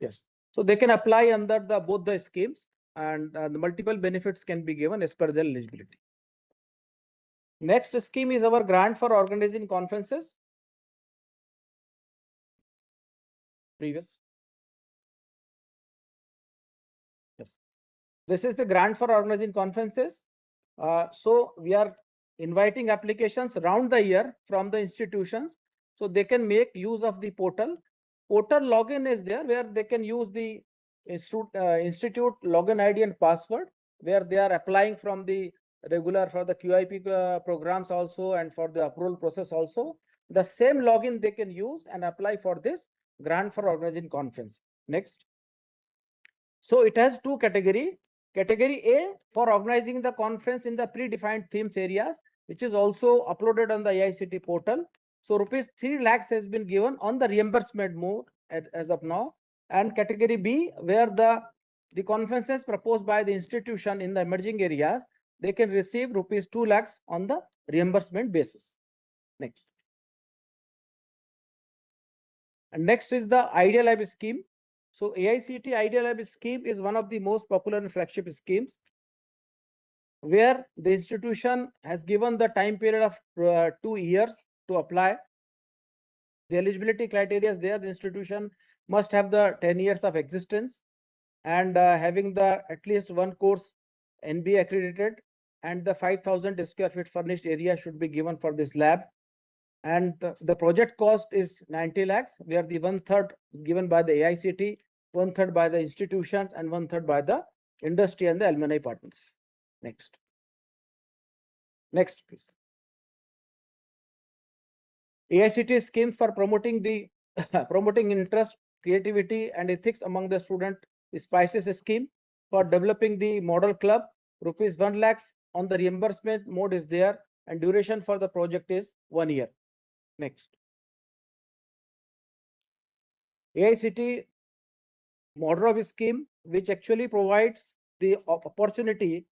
Yes. So they can apply under both the schemes, and the multiple benefits can be given as per their eligibility. Next scheme is our grant for organizing conferences. Previous. Yes. This is the grant for organizing conferences. So we are inviting applications around the year from the institutions, so they can make use of the portal. Portal login is there where they can use the institute login ID and password, where they are applying from the regular for the QIP programs also and for the approval process also. The same login they can use and apply for this grant for organizing conference. Next. So it has two category. Category A for organizing the conference in the predefined themes areas, which is also uploaded on the AICTE portal. So rupees 3 lakhs has been given on the reimbursement mode as of now. And category B, where the conferences proposed by the institution in the emerging areas, they can receive rupees 2 lakhs on the reimbursement basis. Next. And next is the Idea Lab scheme. So AICTE Idea Lab scheme is one of the most popular and flagship schemes, where the institution has given the time period of 2 years to apply. The eligibility criteria is there. The institution must have the 10 years of existence and having the at least one course NBA accredited, and the 5,000 square feet furnished area should be given for this lab. And the project cost is 90 lakhs, where the 1/3 given by the AICTE, 1/3 by the institution, and 1/3 by the industry and the alumni partners. Next. Next, please. AICTE schemes for promoting the promoting interest, creativity, and ethics among the student. Spices scheme. for developing the model club. Rupees 1 lakhs on the reimbursement mode is there, and duration for the project is 1 year. Next. AICTE model of scheme, which actually provides the opportunity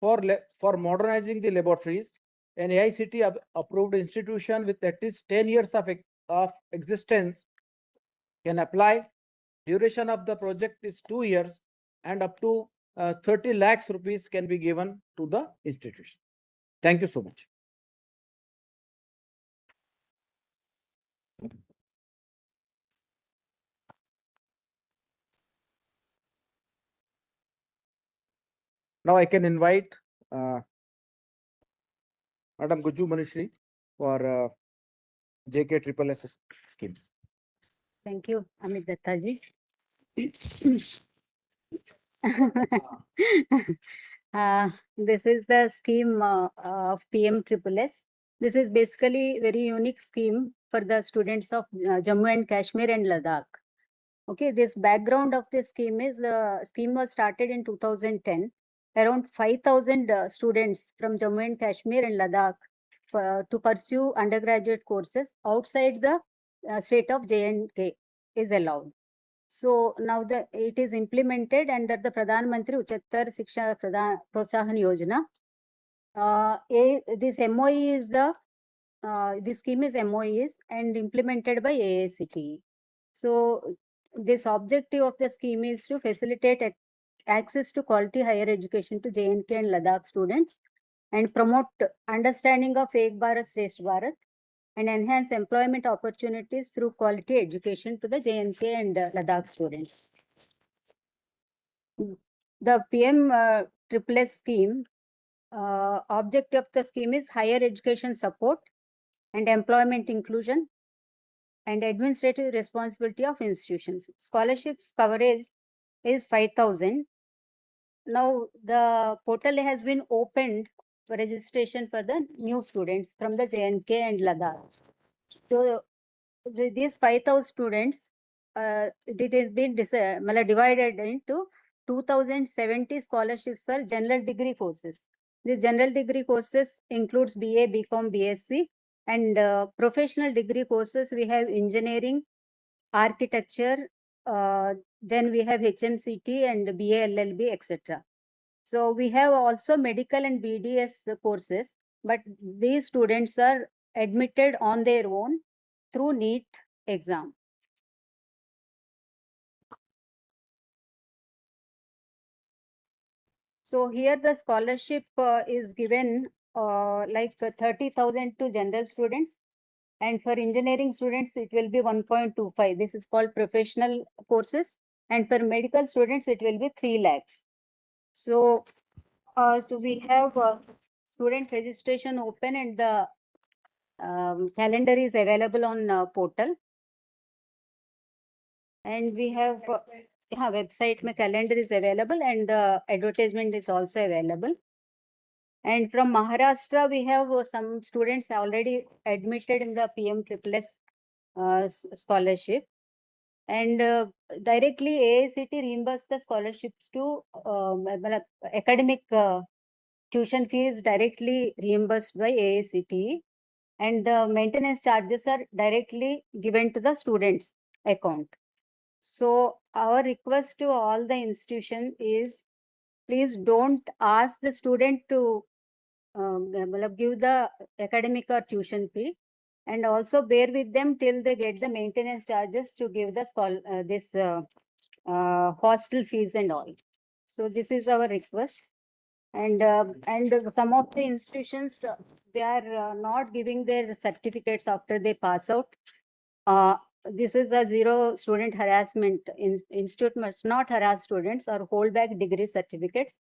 for modernizing the laboratories. An AICTE approved institution with at least 10 years of existence can apply. Duration of the project is 2 years, and up to 30 lakhs rupees can be given to the institution. Thank you so much. Now I can invite Madam Guju Manishri for JK Triple S schemes. Thank you, Amit Dattaji. This is the scheme of PM Triple S. This is basically very unique scheme for the students of Jammu and Kashmir and Ladakh. Okay, this background of this scheme is the scheme was started in 2010. Around 5,000 students from Jammu and Kashmir and Ladakh to pursue undergraduate courses outside the state of J&K is allowed. So now it is implemented under the Pradhan Mantri Uchattar Shiksha Prosahan Yojana. This MOE is this scheme is MOEs and implemented by AICTE. So this objective of the scheme is to facilitate access to quality higher education to J&K and Ladakh students and promote understanding of Ek Bharat Shresth Bharat and enhance employment opportunities through quality education to the J&K and Ladakh students. The PM Triple S scheme, objective of the scheme is higher education support and employment inclusion and administrative responsibility of institutions. Scholarships coverage is 5,000. Now the portal has been opened for registration for the new students from the J&K and Ladakh. So these 5,000 students, it has been divided into 2,070 scholarships for general degree courses. These general degree courses includes BA, BCom, BSc, and professional degree courses. We have engineering, architecture, then we have HMCT and BA, LLB, etc. So we have also medical and BDS courses, but these students are admitted on their own through NEET exam. So here the scholarship is given like 30,000 to general students, and for engineering students it will be 1.25. This is called professional courses, and for medical students it will be 3 lakhs. So so we have student registration open, and the calendar is available on portal. And we have website mein calendar is available, and the advertisement is also available. And from Maharashtra, we have some students already admitted in the PM Triple S scholarship. And directly AICTE reimburse the scholarships to academic tuition fees directly reimbursed by AICTE, and the maintenance charges are directly given to the students' account. So our request to all the institution is, please don't ask the student to give the academic or tuition fee, and also bear with them till they get the maintenance charges to give the hostel fees and all. So this is our request. And some of the institutions, they are not giving their certificates after they pass out. This is a zero student harassment. Institute must not harass students or hold back degree certificates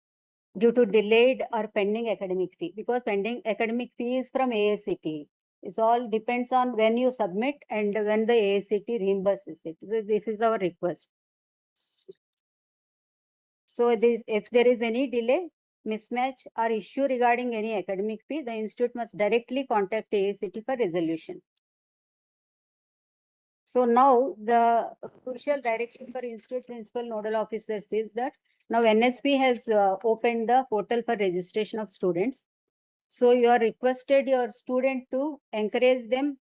due to delayed or pending academic fee, because pending academic fee is from AICTE. It all depends on when you submit and when the AICTE reimburses it. This is our request. So if there is any delay, mismatch, or issue regarding any academic fee, the institute must directly contact AICTE for resolution. So now the crucial direction for institute principal nodal officers is that Now NSP has opened the portal for registration of students. So you are requested your student to encourage them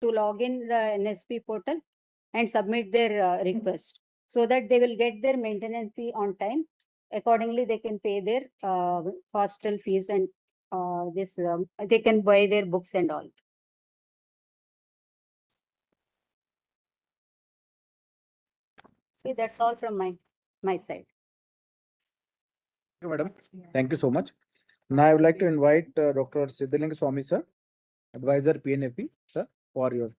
to log in the NSP portal and submit their request so that they will get their maintenance fee on time. Accordingly, they can pay their hostel fees and they can buy their books and all. Okay, that's all from my side. Thank you, madam. Thank you so much. Now I would like to invite Dr. Siddhalinga Swami, sir, advisor PNFP, sir, for your.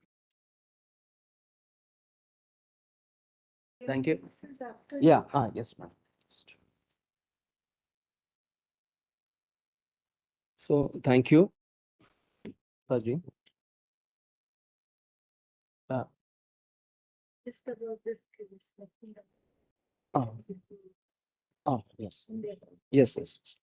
Thank you. Yeah, yes, ma'am. So, thank you, Saji. Just about this. Oh, yes. Yes, yes.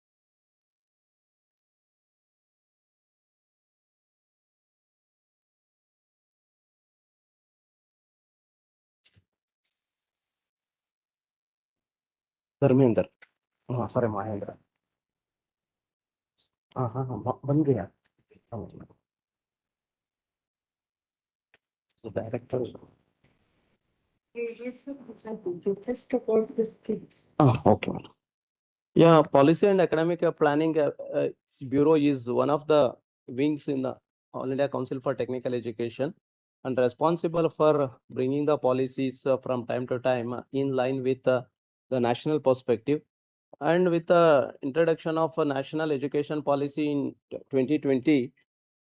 Dharmendra हाँ sorry Mahendra हाँ बन गया so director Just about the skills. okay madam. Yeah, policy and academic planning bureau is one of the wings in the All India Council for Technical Education and responsible for bringing the policies from time to time in line with the national perspective. And with the introduction of a national education policy in 2020,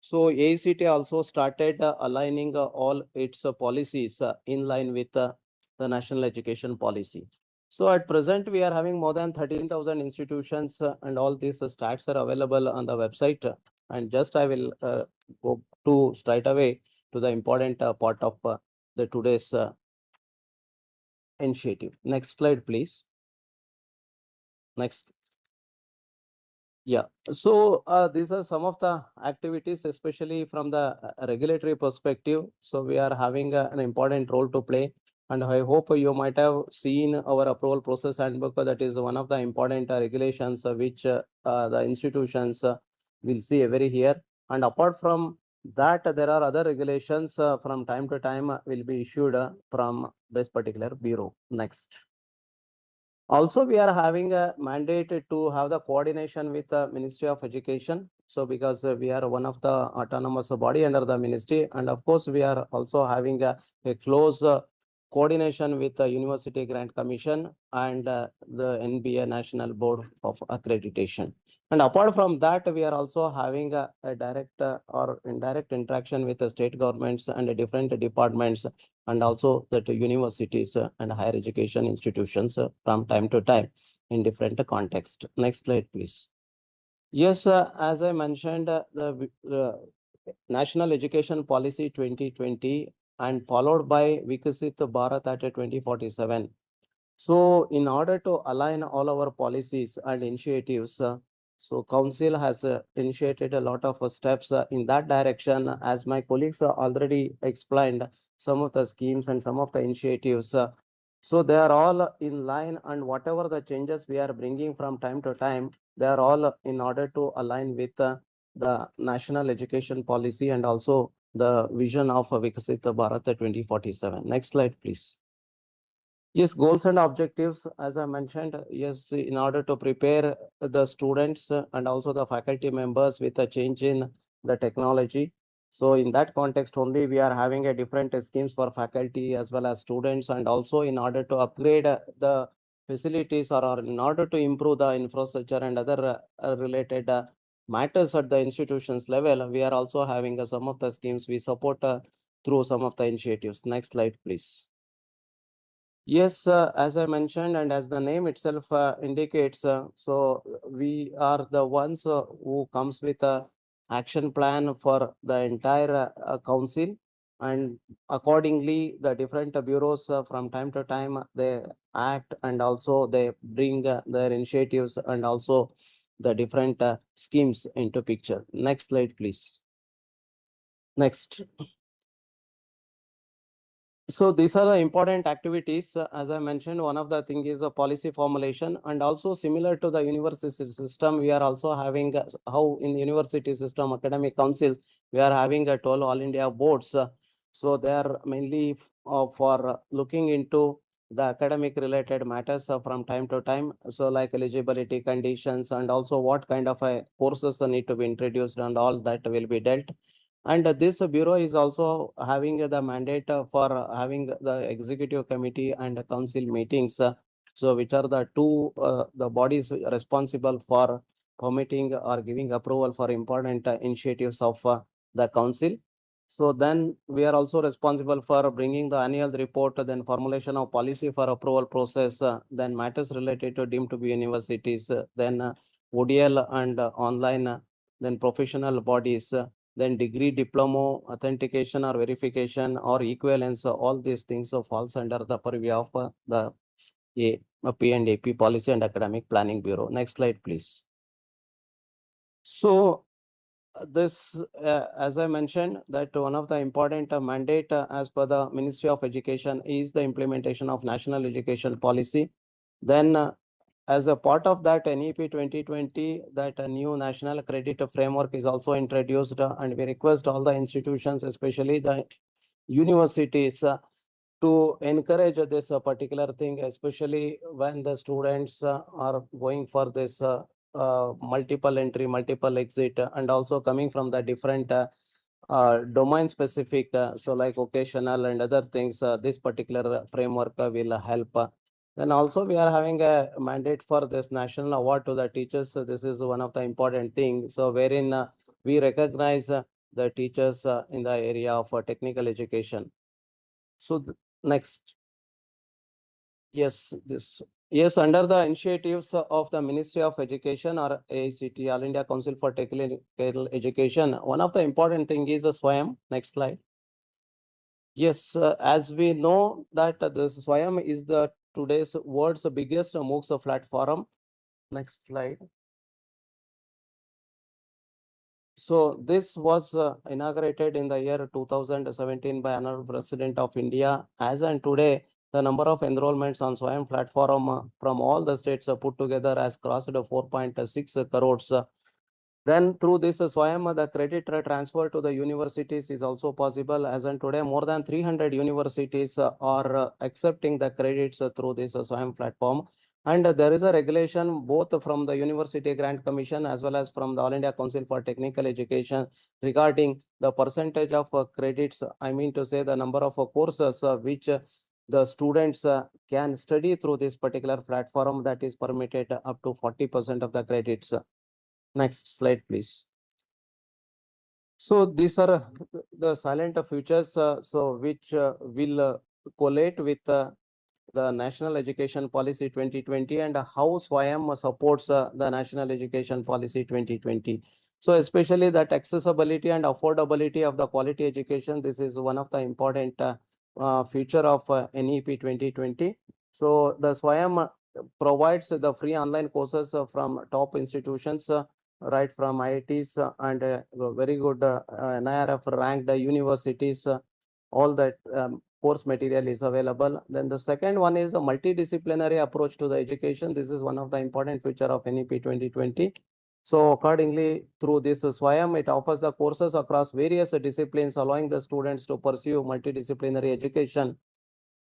so AICTE also started aligning all its policies in line with the national education policy. So at present, we are having more than 13,000 institutions and all these stats are available on the website. And just I will go to straight away to the important part of the today's initiative. Next slide, please. Next. Yeah, so these are some of the activities, especially from the regulatory perspective. So we are having an important role to play. And I hope you might have seen our approval process handbook. That is one of the important regulations which the institutions will see every year. And apart from that, there are other regulations from time to time will be issued from this particular bureau. Next. Also, we are having a mandate to have the coordination with the Ministry of Education. So because we are one of the autonomous body under the ministry, and of course, we are also having a close coordination with the University Grant Commission and the NBA National Board of Accreditation. And apart from that, we are also having a direct or indirect interaction with the state governments and different departments and also the universities and higher education institutions from time to time in different context. Next slide, please. Yes, as I mentioned, the National Education Policy 2020 and followed by Vikasit Bharat at 2047. So in order to align all our policies and initiatives, so Council has initiated a lot of steps in that direction. As my colleagues already explained some of the schemes and some of the initiatives. So they are all in line, and whatever the changes we are bringing from time to time, they are all in order to align with the national education policy and also the vision of Vikasit Bharat 2047. Next slide, please. Yes, goals and objectives, as I mentioned, yes, in order to prepare the students and also the faculty members with a change in the technology. So in that context only, we are having a different schemes for faculty as well as students, and also in order to upgrade the facilities or in order to improve the infrastructure and other related matters at the institutions level, we are also having some of the schemes we support through some of the initiatives. Next slide, please. Yes, as I mentioned, and as the name itself indicates, so we are the ones who comes with a action plan for the entire council, and accordingly, the different bureaus from time to time they act and also they bring their initiatives and also the different schemes into picture. Next slide, please. Next. So these are the important activities. As I mentioned, one of the thing is the policy formulation, and also similar to the university system, we are also having how in the university system, academic councils, we are having a 12 all India boards. So they are mainly for looking into the academic related matters from time to time. So like eligibility conditions and also what kind of courses need to be introduced and all that will be dealt. And this bureau is also having the mandate for having the executive committee and council meetings. So which are the two the bodies responsible for permitting or giving approval for important initiatives of the council. So then we are also responsible for bringing the annual report, then formulation of policy for approval process, then matters related to deemed to be universities, then ODL and online, then professional bodies, then degree, diploma, authentication or verification or equivalence, all these things falls under the purview of the P&AP Policy and Academic Planning Bureau. Next slide, please. So this, as I mentioned, that one of the important mandate as per the Ministry of Education is the implementation of National Education Policy. Then as a part of that NEP 2020, that a new national credit framework is also introduced, and we request all the institutions, especially the universities, to encourage this particular thing, especially when the students are going for this multiple entry, multiple exit, and also coming from the different domain specific, so like occasional and other things, this particular framework will help. Then also we are having a mandate for this national award to the teachers. So this is one of the important things. So wherein we recognize the teachers in the area of technical education. So next. Yes, yes, under the initiatives of the Ministry of Education or AICTE, All India Council for Technical Education, one of the important thing is SWAYAM. Next slide. Yes, as we know that this SWAYAM is the today's world's biggest MOOCs platform. Next slide. So this was inaugurated in the year 2017 by Honorable President of India. As and today, the number of enrollments on SWAYAM platform from all the states put together has crossed 4.6 crores. Then through this SWAYAM, the credit transfer to the universities is also possible. As on today, more than 300 universities are accepting the credits through this SWAYAM platform. And there is a regulation both from the University Grant Commission as well as from the All India Council for Technical Education regarding the percentage of credits. I mean to say the number of courses which the students can study through this particular platform, that is permitted up to 40% of the credits. Next slide, please. So these are the silent futures, so which will collate with the National Education Policy 2020 and how SWAYAM supports the National Education Policy 2020. So especially that accessibility and affordability of the quality education, this is one of the important feature of NEP 2020. So the SWAYAM provides the free online courses from top institutions, right from IITs and very good NIRF ranked universities, all that course material is available. Then the second one is the multidisciplinary approach to the education. This is one of the important feature of NEP 2020. So accordingly, through this SWAYAM, it offers the courses across various disciplines, allowing the students to pursue multidisciplinary education.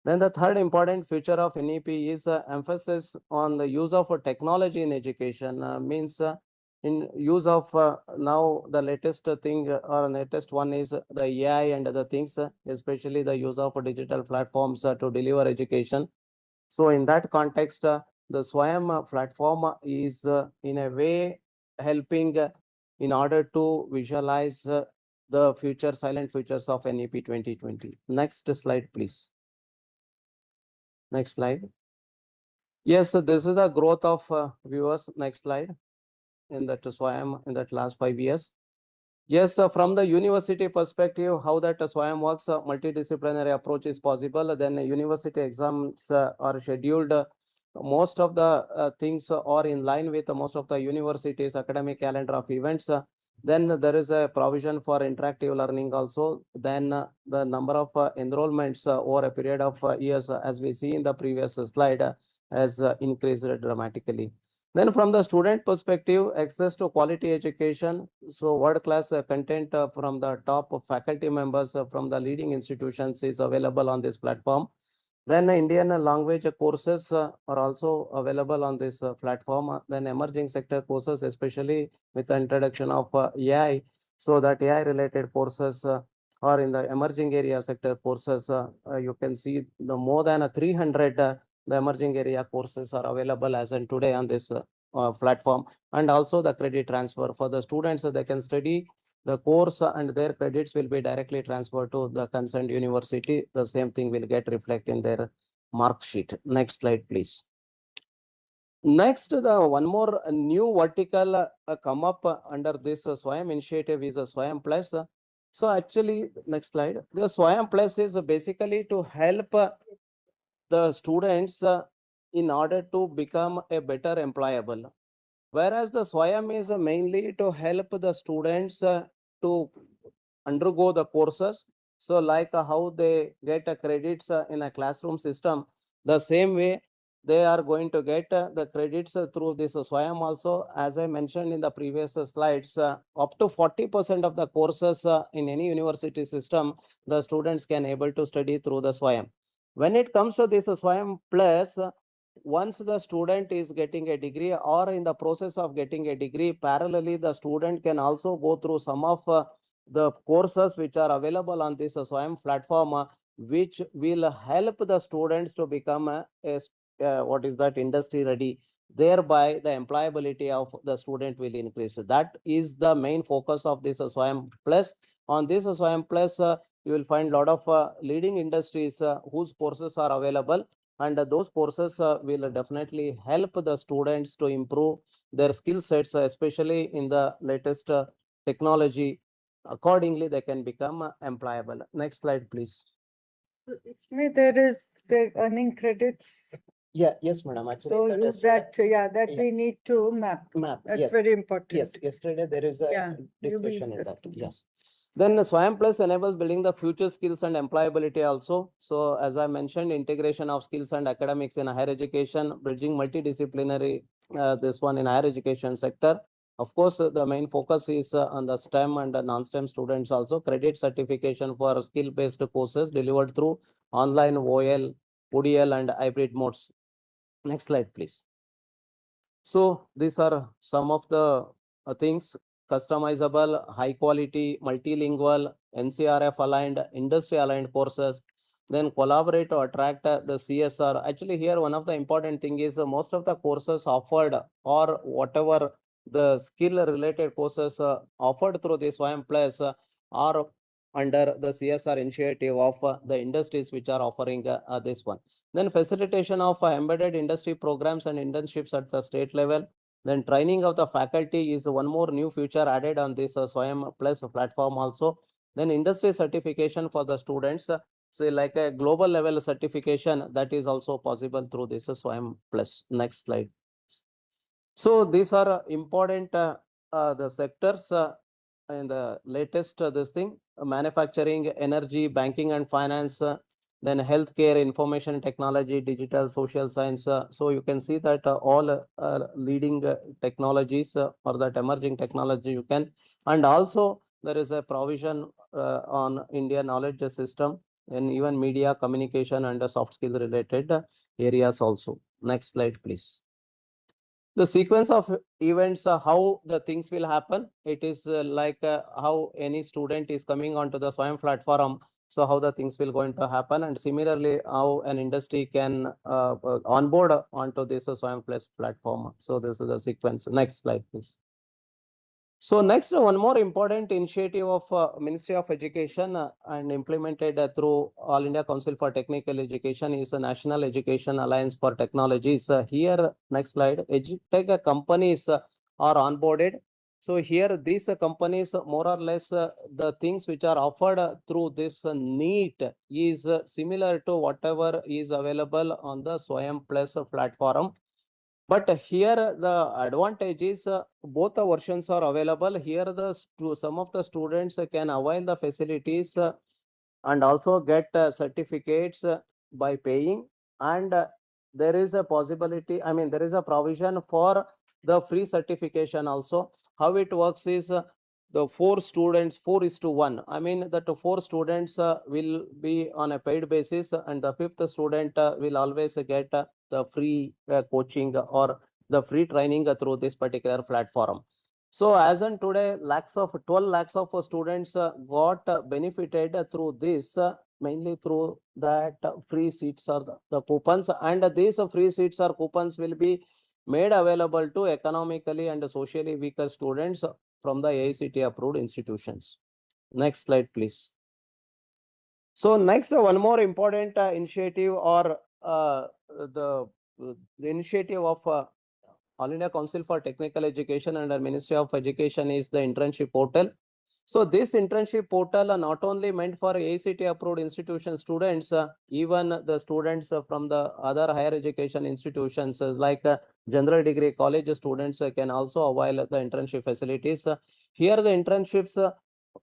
Then the third important feature of NEP is emphasis on the use of technology in education, means in use of now the latest thing or latest one is the AI and other things, especially the use of digital platforms to deliver education. So in that context, the SWAYAM platform is in a way helping in order to visualize the future silent futures of NEP 2020. Next slide, please. Next slide. Yes, so this is the growth of viewers. Next slide. In that SWAYAM in that last 5 years. Yes, from the university perspective, how that SWAYAM works, multidisciplinary approach is possible. Then university exams are scheduled. Most of the things are in line with most of the universities' academic calendar of events. Then there is a provision for interactive learning also. Then the number of enrollments over a period of years, as we see in the previous slide, has increased dramatically. Then from the student perspective, access to quality education. So world-class content from the top faculty members from the leading institutions is available on this platform. Then Indian language courses are also available on this platform. Then emerging sector courses, especially with the introduction of AI, so that AI related courses are in the emerging area sector courses. You can see the more than 300 the emerging area courses are available as in today on this platform. And also the credit transfer for the students, they can study the course and their credits will be directly transferred to the concerned university. The same thing will get reflected in their mark sheet. Next slide, please. Next, the one more new vertical come up under this Swayam initiative is a Swayam Plus. So actually, next slide. The Swayam Plus is basically to help the students in order to become a better employable. Whereas the Swayam is mainly to help the students to undergo the courses. So like how they get credits in a classroom system, the same way they are going to get the credits through this Swayam also. As I mentioned in the previous slides, up to 40% of the courses in any university system, the students can able to study through the Swayam. When it comes to this Swayam Plus, once the student is getting a degree or in the process of getting a degree, parallelly the student can also go through some of the courses which are available on this Swayam platform, which will help the students to become what is that industry ready. Thereby, the employability of the student will increase. That is the main focus of this Swayam Plus. On this Swayam Plus, you will find a lot of leading industries whose courses are available, and those courses will definitely help the students to improve their skill sets, especially in the latest technology. Accordingly, they can become employable. Next slide, please. Isme there is the earning credits. Yeah, yes, madam. Actually, So that you- is that, yeah, that yeah. we need to map. map. That's Yes, very important. yes. Yesterday there is a Yeah, you be discussion in that. interesting. Yes. Then Swayam Plus enables building the future skills and employability also. So as I mentioned, integration of skills and academics in higher education, bridging multidisciplinary, this one in higher education sector. Of course, the main focus is on the STEM and non-STEM students also. Credit certification for skill-based courses delivered through online OL, ODL and hybrid modes. Next slide, please. So these are some of the things: customizable, high quality, multilingual, NCRF aligned, industry aligned courses. Then collaborate to attract the CSR. Actually, here one of the important thing is most of the courses offered or whatever the skill related courses offered through this YM Plus are under the CSR initiative of the industries which are offering this one. Then facilitation of embedded industry programs and internships at the state level. Then training of the faculty is one more new feature added on this Swayam Plus platform also. Then industry certification for the students, say like a global level certification, that is also possible through this Swayam Plus. Next slide. So these are important the sectors in the latest this thing: manufacturing, energy, banking and finance, then healthcare, information technology, digital, social science. So you can see that all leading technologies or that emerging technology you can. And also there is a provision on India knowledge system and even media, communication and soft skill related areas also. Next slide, please. The sequence of events, how the things will happen. It is like how any student is coming onto the Swayam platform. So how the things will going to happen, and similarly how an industry can onboard onto this Swayam Plus platform. So this is the sequence. Next slide, please. So next, one more important initiative of Ministry of Education and implemented through All India Council for Technical Education is a National Education Alliance for Technologies. Here, next slide, EdTech companies are onboarded. So here, these companies, more or less, the things which are offered through this NEET is similar to whatever is available on the Swayam Plus platform. But here the advantage is both the versions are available. Here some of the students can avail the facilities and also get certificates by paying, and there is a possibility, I mean there is a provision for the free certification also. How it works is the 4 students 4:1, I mean that 4 students will be on a paid basis, and the 5th student will always get the free coaching or the free training through this particular platform. So as on today, 12 lakhs of students got benefited through this, mainly through that free seats or the coupons, and these free seats or coupons will be made available to economically and socially weaker students from the AICTE approved institutions. Next slide, please. So next, one more important initiative or the initiative of All India Council for Technical Education under Ministry of Education is the internship portal. So this internship portal are not only meant for AICTE approved institution students, even the students from the other higher education institutions like general degree college students can also avail the internship facilities. Here the internships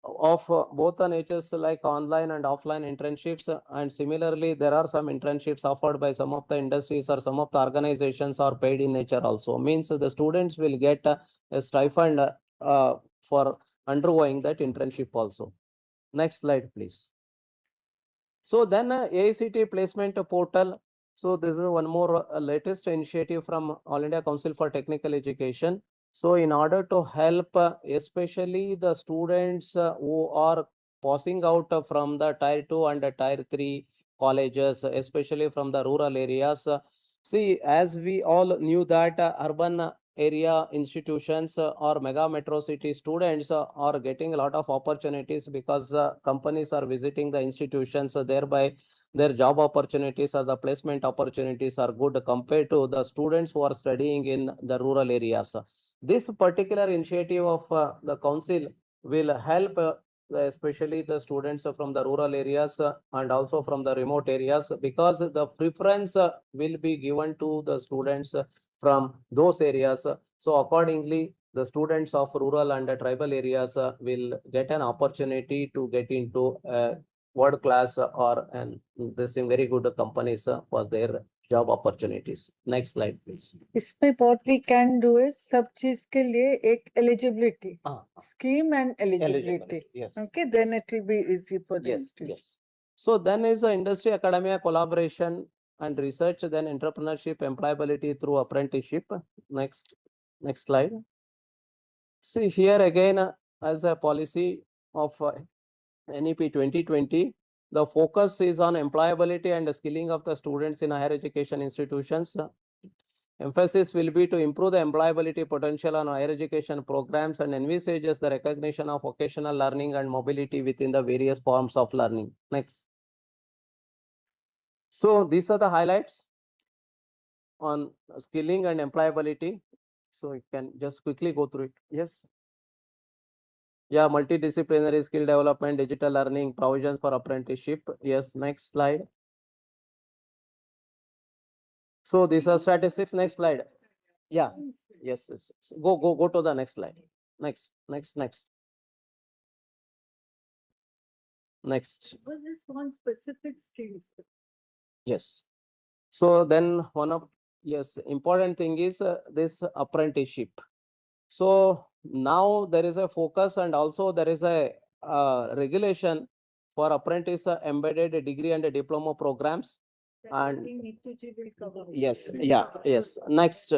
of both the natures like online and offline internships, and similarly there are some internships offered by some of the industries or some of the organizations are paid in nature also, means the students will get a stipend for undergoing that internship also. Next slide, please. So then AICTE placement portal. So this is one more latest initiative from All India Council for Technical Education. So in order to help especially the students who are passing out from the tier 2 and tier 3 colleges, especially from the rural areas. See, as we all knew that urban area institutions or mega metro city students are getting a lot of opportunities because companies are visiting the institutions, thereby their job opportunities or the placement opportunities are good compared to the students who are studying in the rural areas. This particular initiative of the council will help especially the students from the rural areas and also from the remote areas, because the preference will be given to the students from those areas. So accordingly, the students of rural and tribal areas will get an opportunity to get into world class or this in very good companies for their job opportunities. Next slide, please. इसमें what we can do is सब चीज के लिए एक eligibility scheme and eligibility. Yes. Okay, then yes. it will be easy for the Yes, institution. yes. So then is the industry academia collaboration and research, then entrepreneurship, employability through apprenticeship. Next slide. See here again, as a policy of NEP 2020, the focus is on employability and skilling of the students in higher education institutions. Emphasis will be to improve the employability potential on higher education programs and envisages the recognition of vocational learning and mobility within the various forms of learning. Next. So these are the highlights on skilling and employability. So you can just quickly go through it. Yes. Yeah, multidisciplinary skill development, digital learning, provisions for apprenticeship. Yes, next slide. So these are statistics. Next slide. Yeah. Yes. Go to the next slide. Next. Was this one specific skills? Yes. So then important thing is this apprenticeship. So now there is a focus and also there is a regulation for apprentice embedded degree and diploma programs. And yes, yes. Next.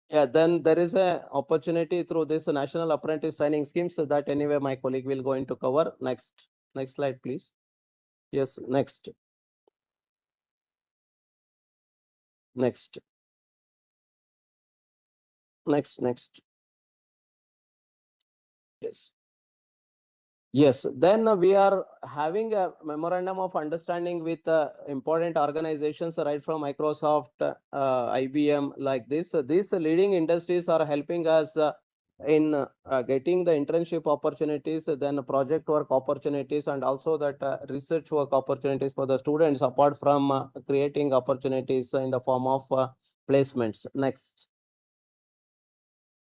Yeah, then there is a opportunity through this national apprentice training scheme, so that anyway my colleague will going to cover. Next slide, please. Yes, next. Next. Yes. Yes, then we are having a memorandum of understanding with important organizations right from Microsoft, IBM, like this. These leading industries are helping us in getting the internship opportunities, then project work opportunities, and also that research work opportunities for the students, apart from creating opportunities in the form of placements. Next.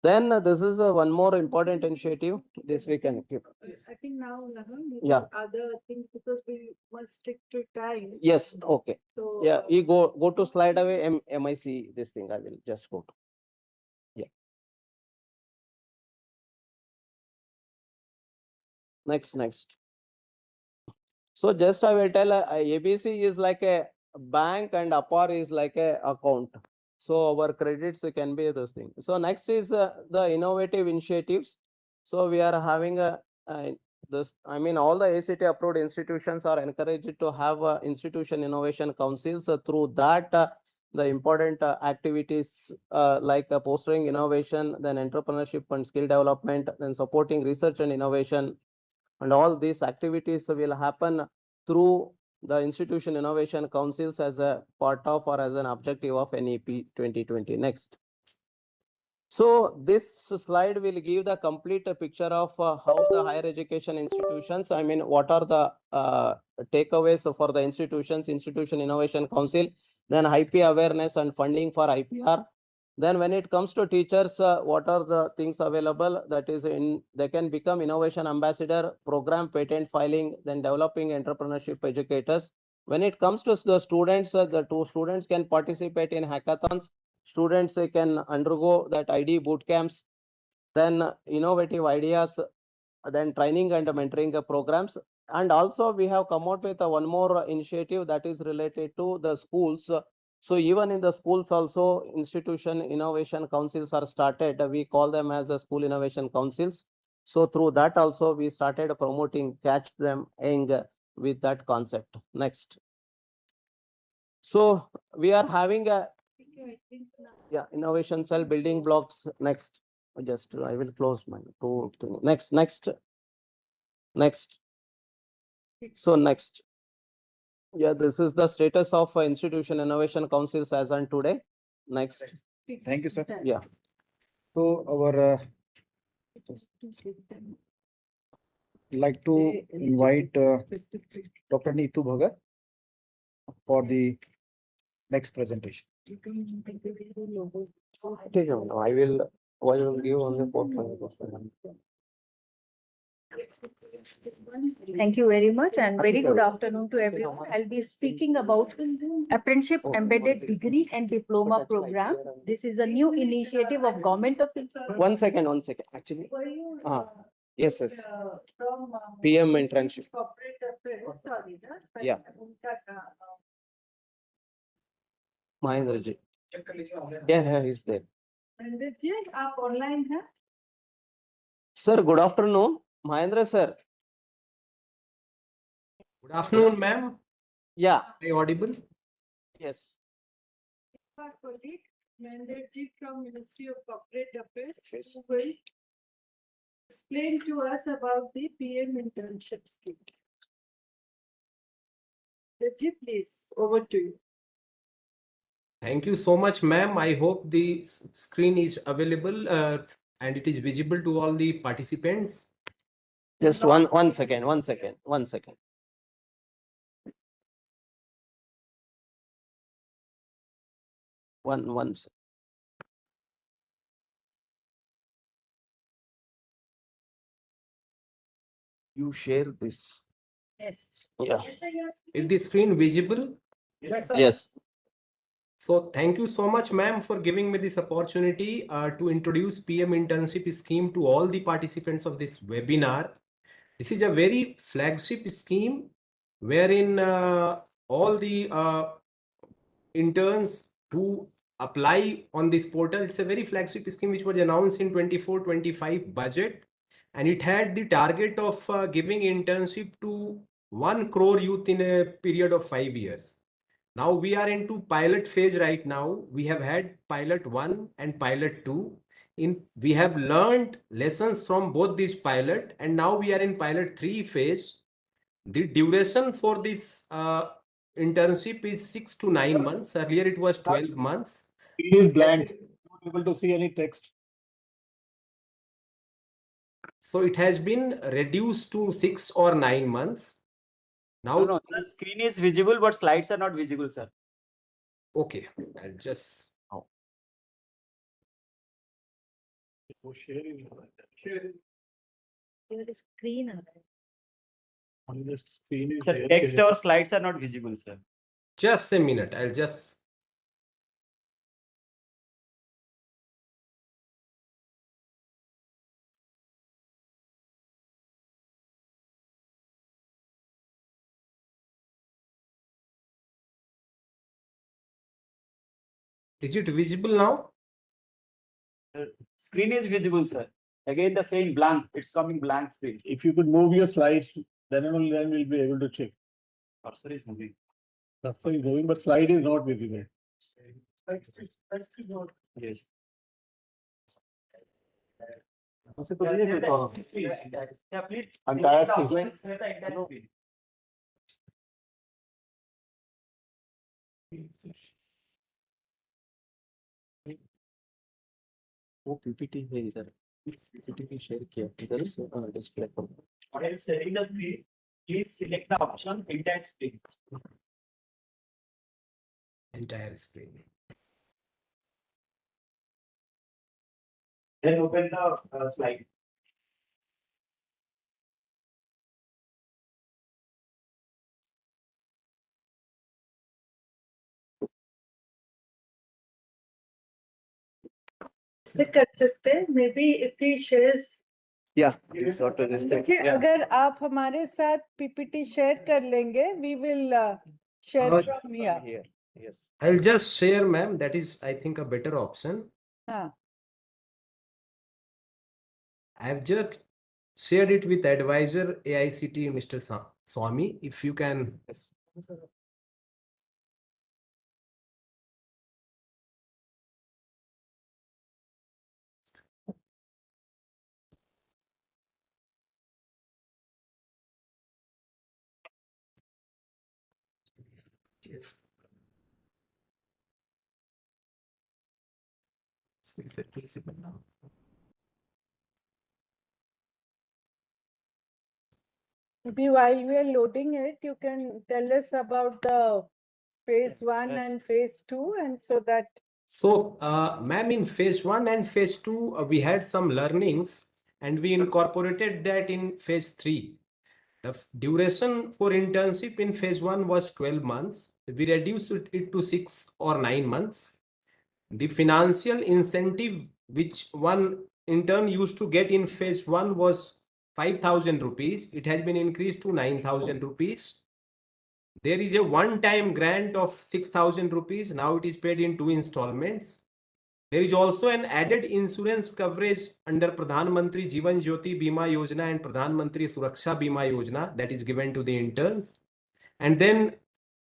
Then this is one more important initiative. This we can keep. I think now, Yeah. other things, because we must stick to time. Yes, okay. So, Yeah, you go to slide away, MIC, this thing, I will just go to. Yeah. Next. So just I will tell, ABC is like a bank and APAR is like a account. So our credits can be those things. So next is the innovative initiatives. So we are having this, I mean, all the ACT approved institutions are encouraged to have institution innovation councils. Through that, the important activities like fostering innovation, then entrepreneurship and skill development, then supporting research and innovation, and all these activities will happen through the institution innovation councils as a part of or as an objective of NEP 2020. Next. So this slide will give the complete picture of how the higher education institutions, I mean, what are the takeaways for the institutions, institution innovation council, then IP awareness and funding for IPR. Then when it comes to teachers, what are the things available? That is, they can become innovation ambassador, program patent filing, then developing entrepreneurship educators. When it comes to the students, the two students can participate in hackathons. Students can undergo that ID boot camps, then innovative ideas, then training and mentoring programs. And also we have come out with one more initiative that is related to the schools. So even in the schools also, institution innovation councils are started. We call them as the school innovation councils. So through that also we started promoting catch them young with that concept. Next. So we are having a innovation cell building blocks. Next. Just I will close my two. Next. So next. Yeah, this is the status of institution innovation councils as on today. Next. Thank you, sir. Yeah. So our like to invite Dr. Neetu Bhagat for the next presentation. I will give only 4%. Thank you very much and very good afternoon to everyone. I'll be speaking about Apprenticeship Embedded Degree and Diploma Program. This is a new initiative of Government of India. One second. Actually, yes. From PM internship. Corporate Affairs, sorry, Yeah. Mahendra ji. Yeah, he's there. Mahendra ji, आप online हैं? Sir, good afternoon. Mahendra sir. Good afternoon, ma'am. Yeah. Are you audible? Yes. Our colleague Mahendra ji from Ministry of Corporate Affairs, who will explain to us about the PM internship scheme. Mahendra ji, please, over to you. Thank you so much, ma'am. I hope the screen is available and it is visible to all the participants. Just one second. One second. You share this. Yes. Yeah. Is the screen visible? Yes. So thank you so much, ma'am, for giving me this opportunity to introduce PM internship scheme to all the participants of this webinar. This is a very flagship scheme wherein all the interns who apply on this portal. It's a very flagship scheme which was announced in 24-25 budget, and it had the target of giving internship to 1 crore youth in a period of 5 years. Now we are into pilot phase right now. We have had pilot 1 and pilot 2. We have learned lessons from both these pilot, and now we are in pilot 3 phase. The duration for this internship is 6 to 9 months. Earlier it was 12 months. It is blank. Not able to see any text. So it has been reduced to 6 or 9 months. Now, No, sir, screen is visible, but slides are not visible, sir. okay, I'll just. Sir, text or slides are not visible, sir. Just a minute, I'll just. Is it visible now? Screen is visible, sir. Again, the same blank. It's coming blank screen. If you could move your slides, then only then we'll be able to check. Cursor is moving. Cursor is moving, but slide is not visible. Yes. Yeah, please. Entire screen. screen. वो PPT है इधर PPT में share किया इधर से display पर While sharing the screen, please select the option entire screen. Entire screen. Then open the slide. से कर सकते हैं maybe if he shares देखिए अगर आप हमारे साथ पीपीटी शेयर कर लेंगे we will share from here yes I'll just share, ma'am. That is, I think, a better option. हाँ I've just shared it with advisor AICTE, Mr. Swami. If you can. Is it visible now? maybe while we are loading it you can tell us about the phase 1 yes. and phase 2 and so that So, ma'am, in phase 1 and phase 2, we had some learnings and we incorporated that in phase 3. The duration for internship in phase 1 was 12 months. We reduced it to 6 or 9 months. The financial incentive which one intern used to get in phase 1 was 5,000 rupees. It has been increased to 9,000 rupees. There is a one-time grant of 6,000 rupees. Now it is paid in 2 installments. There is also an added insurance coverage under Pradhan Mantri Jeevan Jyoti Bima Yojana and Pradhan Mantri Suraksha Bima Yojana that is given to the interns. And then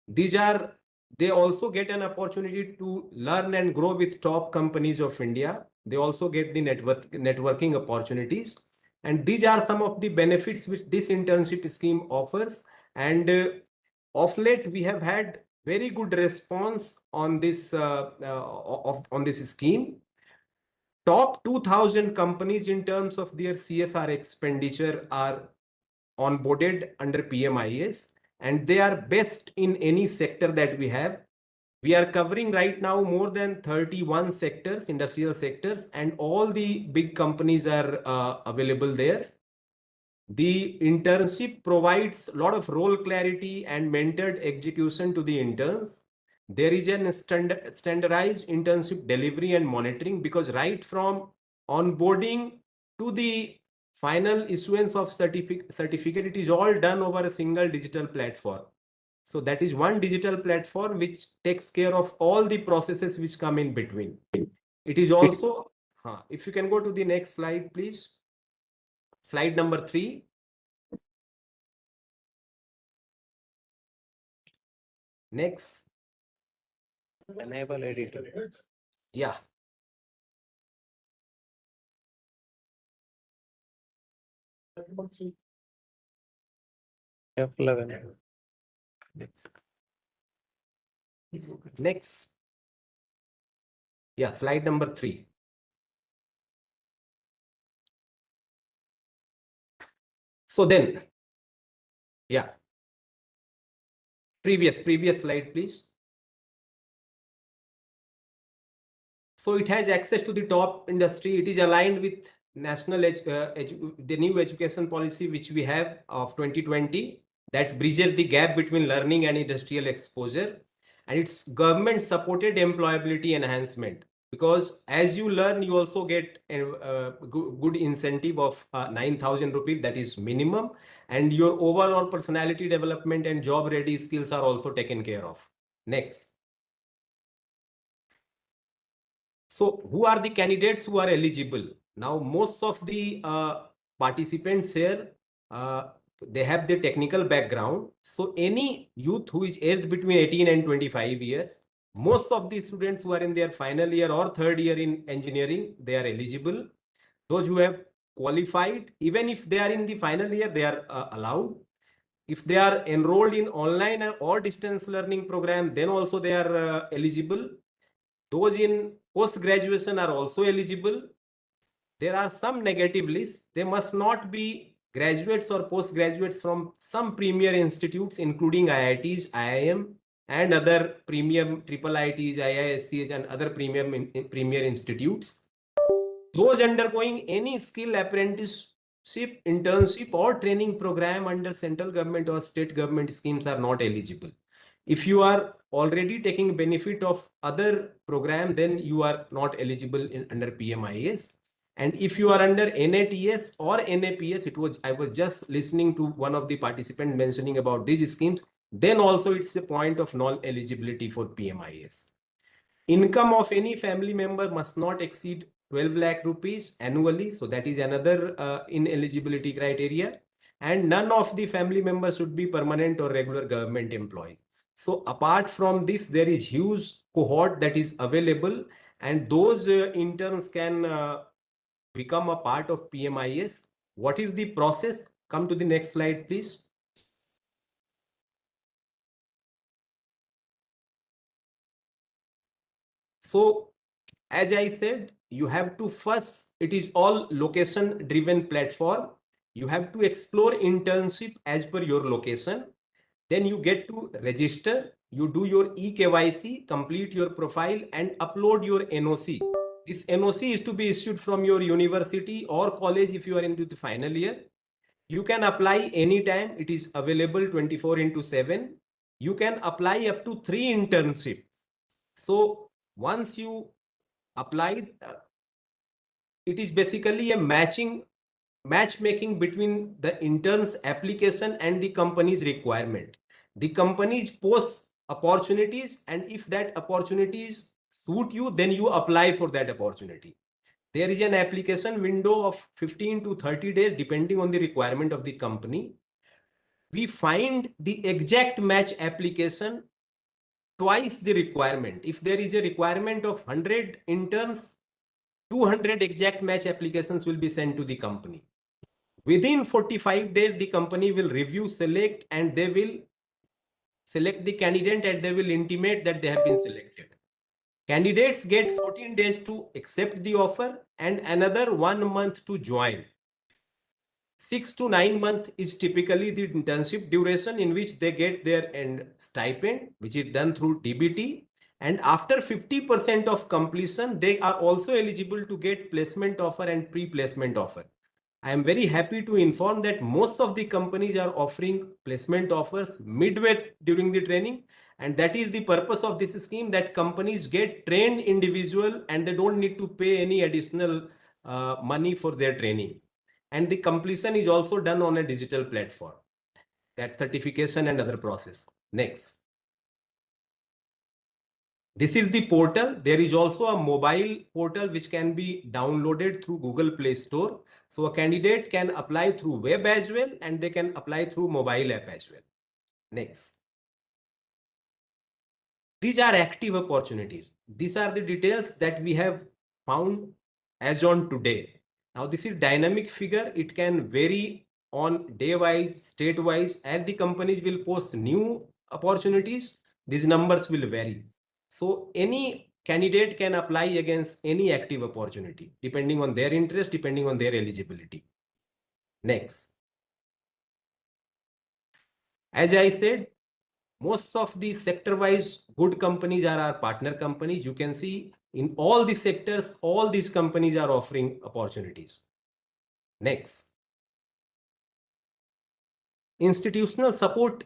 they also get an opportunity to learn and grow with top companies of India. They also get the networking opportunities. And these are some of the benefits which this internship scheme offers. And of late, we have had very good response on this on this scheme. Top 2,000 companies in terms of their CSR expenditure are onboarded under PMIS, and they are best in any sector that we have. We are covering right now more than 31 sectors, industrial sectors, and all the big companies are available there. The internship provides a lot of role clarity and mentored execution to the interns. There is a standardized internship delivery and monitoring because right from onboarding to the final issuance of certificate, it is all done over a single digital platform. So that is one digital platform which takes care of all the processes which come in between. It is also, if you can go to the next slide, please. Slide number 3. Next. enable editor Yeah. F11 Next. Yeah, slide number 3. So then, yeah. Previous slide, please. So it has access to the top industry. It is aligned with the new education policy which we have of 2020 that bridges the gap between learning and industrial exposure, and it's government supported employability enhancement, because as you learn you also get a good incentive of 9,000 rupees, that is minimum, and your overall personality development and job ready skills are also taken care of. Next. So who are the candidates who are eligible? Now, most of the participants here, they have the technical background. So any youth who is aged between 18 and 25 years, most of the students who are in their final year or third year in engineering, they are eligible. Those who have qualified, even if they are in the final year, they are allowed. If they are enrolled in online or distance learning program, then also they are eligible. Those in post-graduation are also eligible. There are some negative lists. They must not be graduates or postgraduates from some premier institutes, including IITs, IIM, and other premium IITs, IISCH, and other premier institutes. Those undergoing any skill apprenticeship, internship, or training program under central government or state government schemes are not eligible. If you are already taking benefit of other program, then you are not eligible under PMIS. And if you are under NATS or NAPS, I was just listening to one of the participants mentioning about these schemes, then also it's a point of non-eligibility for PMIS. Income of any family member must not exceed 12 lakh rupees annually. So that is another ineligibility criteria. And none of the family members should be permanent or regular government employees. So apart from this, there is huge cohort that is available, and those interns can become a part of PMIS. What is the process? Come to the next slide, please. So as I said, you have to first, it is all location driven platform. You have to explore internship as per your location. Then you get to register, you do your eKYC, complete your profile and upload your NOC. This NOC is to be issued from your university or college if you are into the final year. You can apply anytime. It is available 24/7. You can apply up to 3 internships. So once you applied, it is basically a matchmaking between the intern's application and the company's requirement. The companies post opportunities, and if that opportunities suit you, then you apply for that opportunity. There is an application window of 15 to 30 days depending on the requirement of the company. We find the exact match application twice the requirement. If there is a requirement of 100 interns, 200 exact match applications will be sent to the company. Within 45 days, the company will review, select, and they will select the candidate and they will intimate that they have been selected. Candidates get 14 days to accept the offer and another 1 month to join. 6 to 9 months is typically the internship duration in which they get their end stipend, which is done through DBT. And after 50% of completion, they are also eligible to get placement offer and pre-placement offer. I am very happy to inform that most of the companies are offering placement offers midway during the training. And that is the purpose of this scheme, that companies get trained individual and they don't need to pay any additional money for their training. And the completion is also done on a digital platform, that certification and other process. Next. This is the portal. There is also a mobile portal which can be downloaded through Google Play Store. So a candidate can apply through web as well, and they can apply through mobile app as well. Next. These are active opportunities. These are the details that we have found as on today. Now this is dynamic figure. It can vary on day-wise, state-wise, as the companies will post new opportunities, these numbers will vary. So any candidate can apply against any active opportunity, depending on their interest, depending on their eligibility. Next. As I said, most of the sector-wise good companies are our partner companies. You can see in all the sectors, all these companies are offering opportunities. Next. Institutional support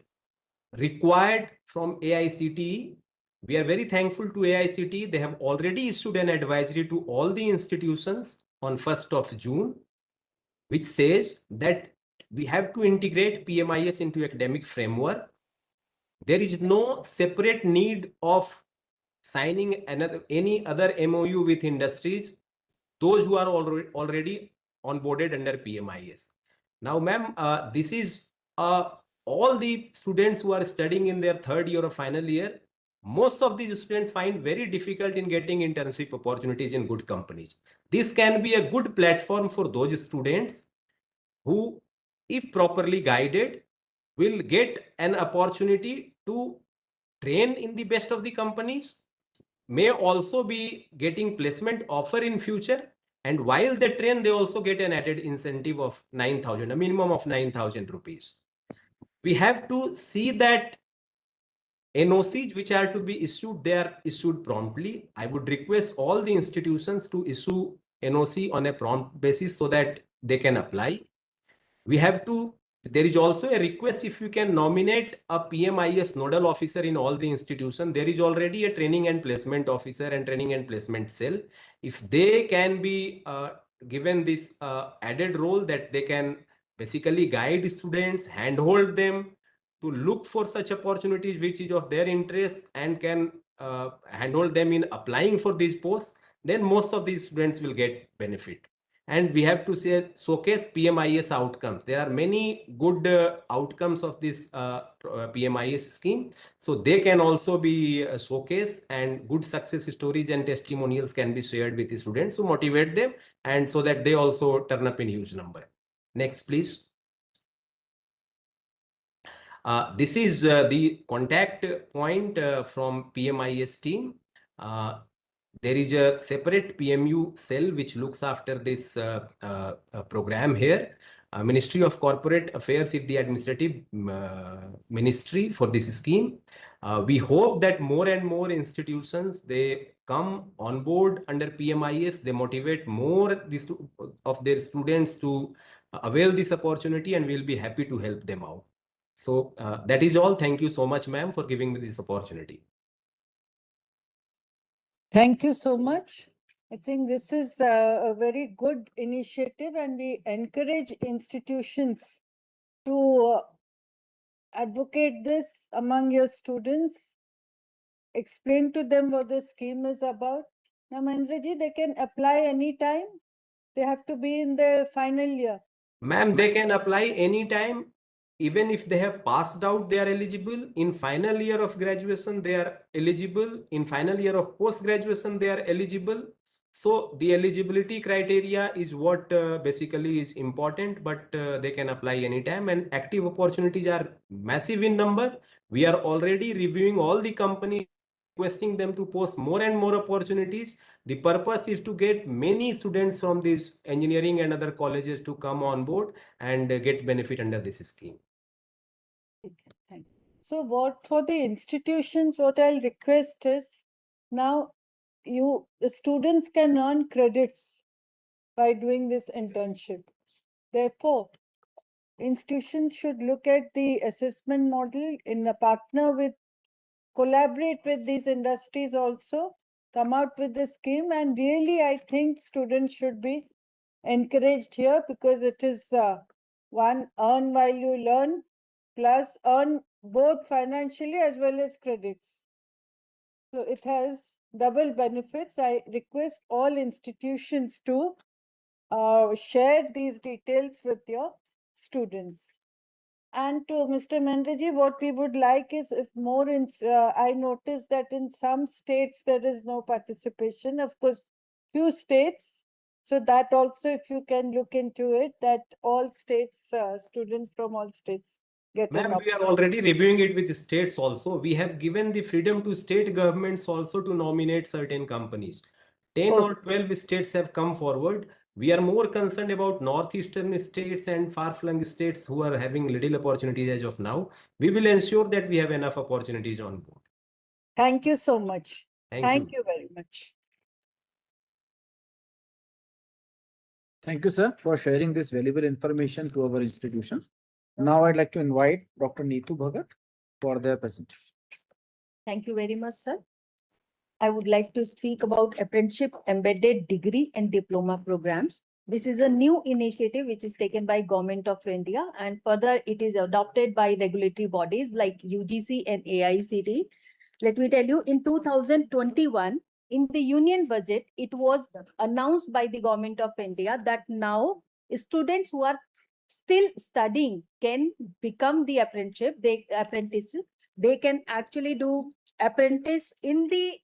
required from AICTE. We are very thankful to AICTE. They have already issued an advisory to all the institutions on 1st of June, which says that we have to integrate PMIS into academic framework. There is no separate need of signing any other MOU with industries, those who are already onboarded under PMIS. Now, ma'am, this is all the students who are studying in their third year or final year. Most of these students find very difficult in getting internship opportunities in good companies. This can be a good platform for those students who, if properly guided, will get an opportunity to train in the best of the companies, may also be getting placement offer in future, and while they train, they also get an added incentive of 9,000, a minimum of 9,000 rupees. We have to see that NOCs which are to be issued, they are issued promptly. I would request all the institutions to issue NOC on a prompt basis so that they can apply. We have to, there is also a request if you can nominate a PMIS nodal officer in all the institutions. There is already a training and placement officer and training and placement cell. If they can be given this added role that they can basically guide students, handhold them to look for such opportunities which is of their interest and can handhold them in applying for these posts, then most of these students will get benefit. And we have to say, showcase PMIS outcomes. There are many good outcomes of this PMIS scheme. So they can also be showcased, and good success stories and testimonials can be shared with the students to motivate them, and so that they also turn up in huge number. Next, please. This is the contact point from PMIS team. There is a separate PMU cell which looks after this program here. Ministry of Corporate Affairs is the administrative ministry for this scheme. We hope that more and more institutions, they come on board under PMIS, they motivate more of their students to avail this opportunity, and we'll be happy to help them out. So that is all. Thank you so much, ma'am, for giving me this opportunity. Thank you so much. I think this is a very good initiative, and we encourage institutions to advocate this among your students. Explain to them what the scheme is about. Now, Mahendraji, they can apply anytime. They have to be in their final year. Ma'am, they can apply anytime. Even if they have passed out, they are eligible. In final year of graduation, they are eligible. In final year of post-graduation, they are eligible. So the eligibility criteria is what basically is important, but they can apply anytime, and active opportunities are massive in number. We are already reviewing all the companies, requesting them to post more and more opportunities. The purpose is to get many students from these engineering and other colleges to come on board and get benefit under this scheme. Thank you. So what for the institutions, what I'll request is, now the students can earn credits by doing this internship. Therefore, institutions should look at the assessment model in a partner with, collaborate with these industries also, come out with the scheme, and really I think students should be encouraged here, because it is one, earn while you learn, plus earn both financially as well as credits. So it has double benefits. I request all institutions to share these details with your students. And to Mr. Mendaji, what we would like is, if more, I noticed that in some states there is no participation, of course, few states. So that also, if you can look into it, that all states, students from all states get an Ma'am, we are already reviewing it with the states also. We have given the freedom to state governments also to nominate certain companies. 10 or 12 states have come forward. We are more concerned about northeastern states and far-flung states who are having little opportunities as of now. We will ensure that we have enough opportunities on board. Thank you so much. Thank you. You very much. Thank you, sir, for sharing this valuable information to our institutions. Now I'd like to invite Dr. Neetu Bhagat for their presentation. Thank you very much, sir. I would like to speak about apprenticeship embedded degree and diploma programs. This is a new initiative which is taken by Government of India, and further it is adopted by regulatory bodies like UGC and AICTE. Let me tell you, in 2021, in the union budget, it was announced by the Government of India that now students who are still studying can become the apprentices. They can actually do apprentice in the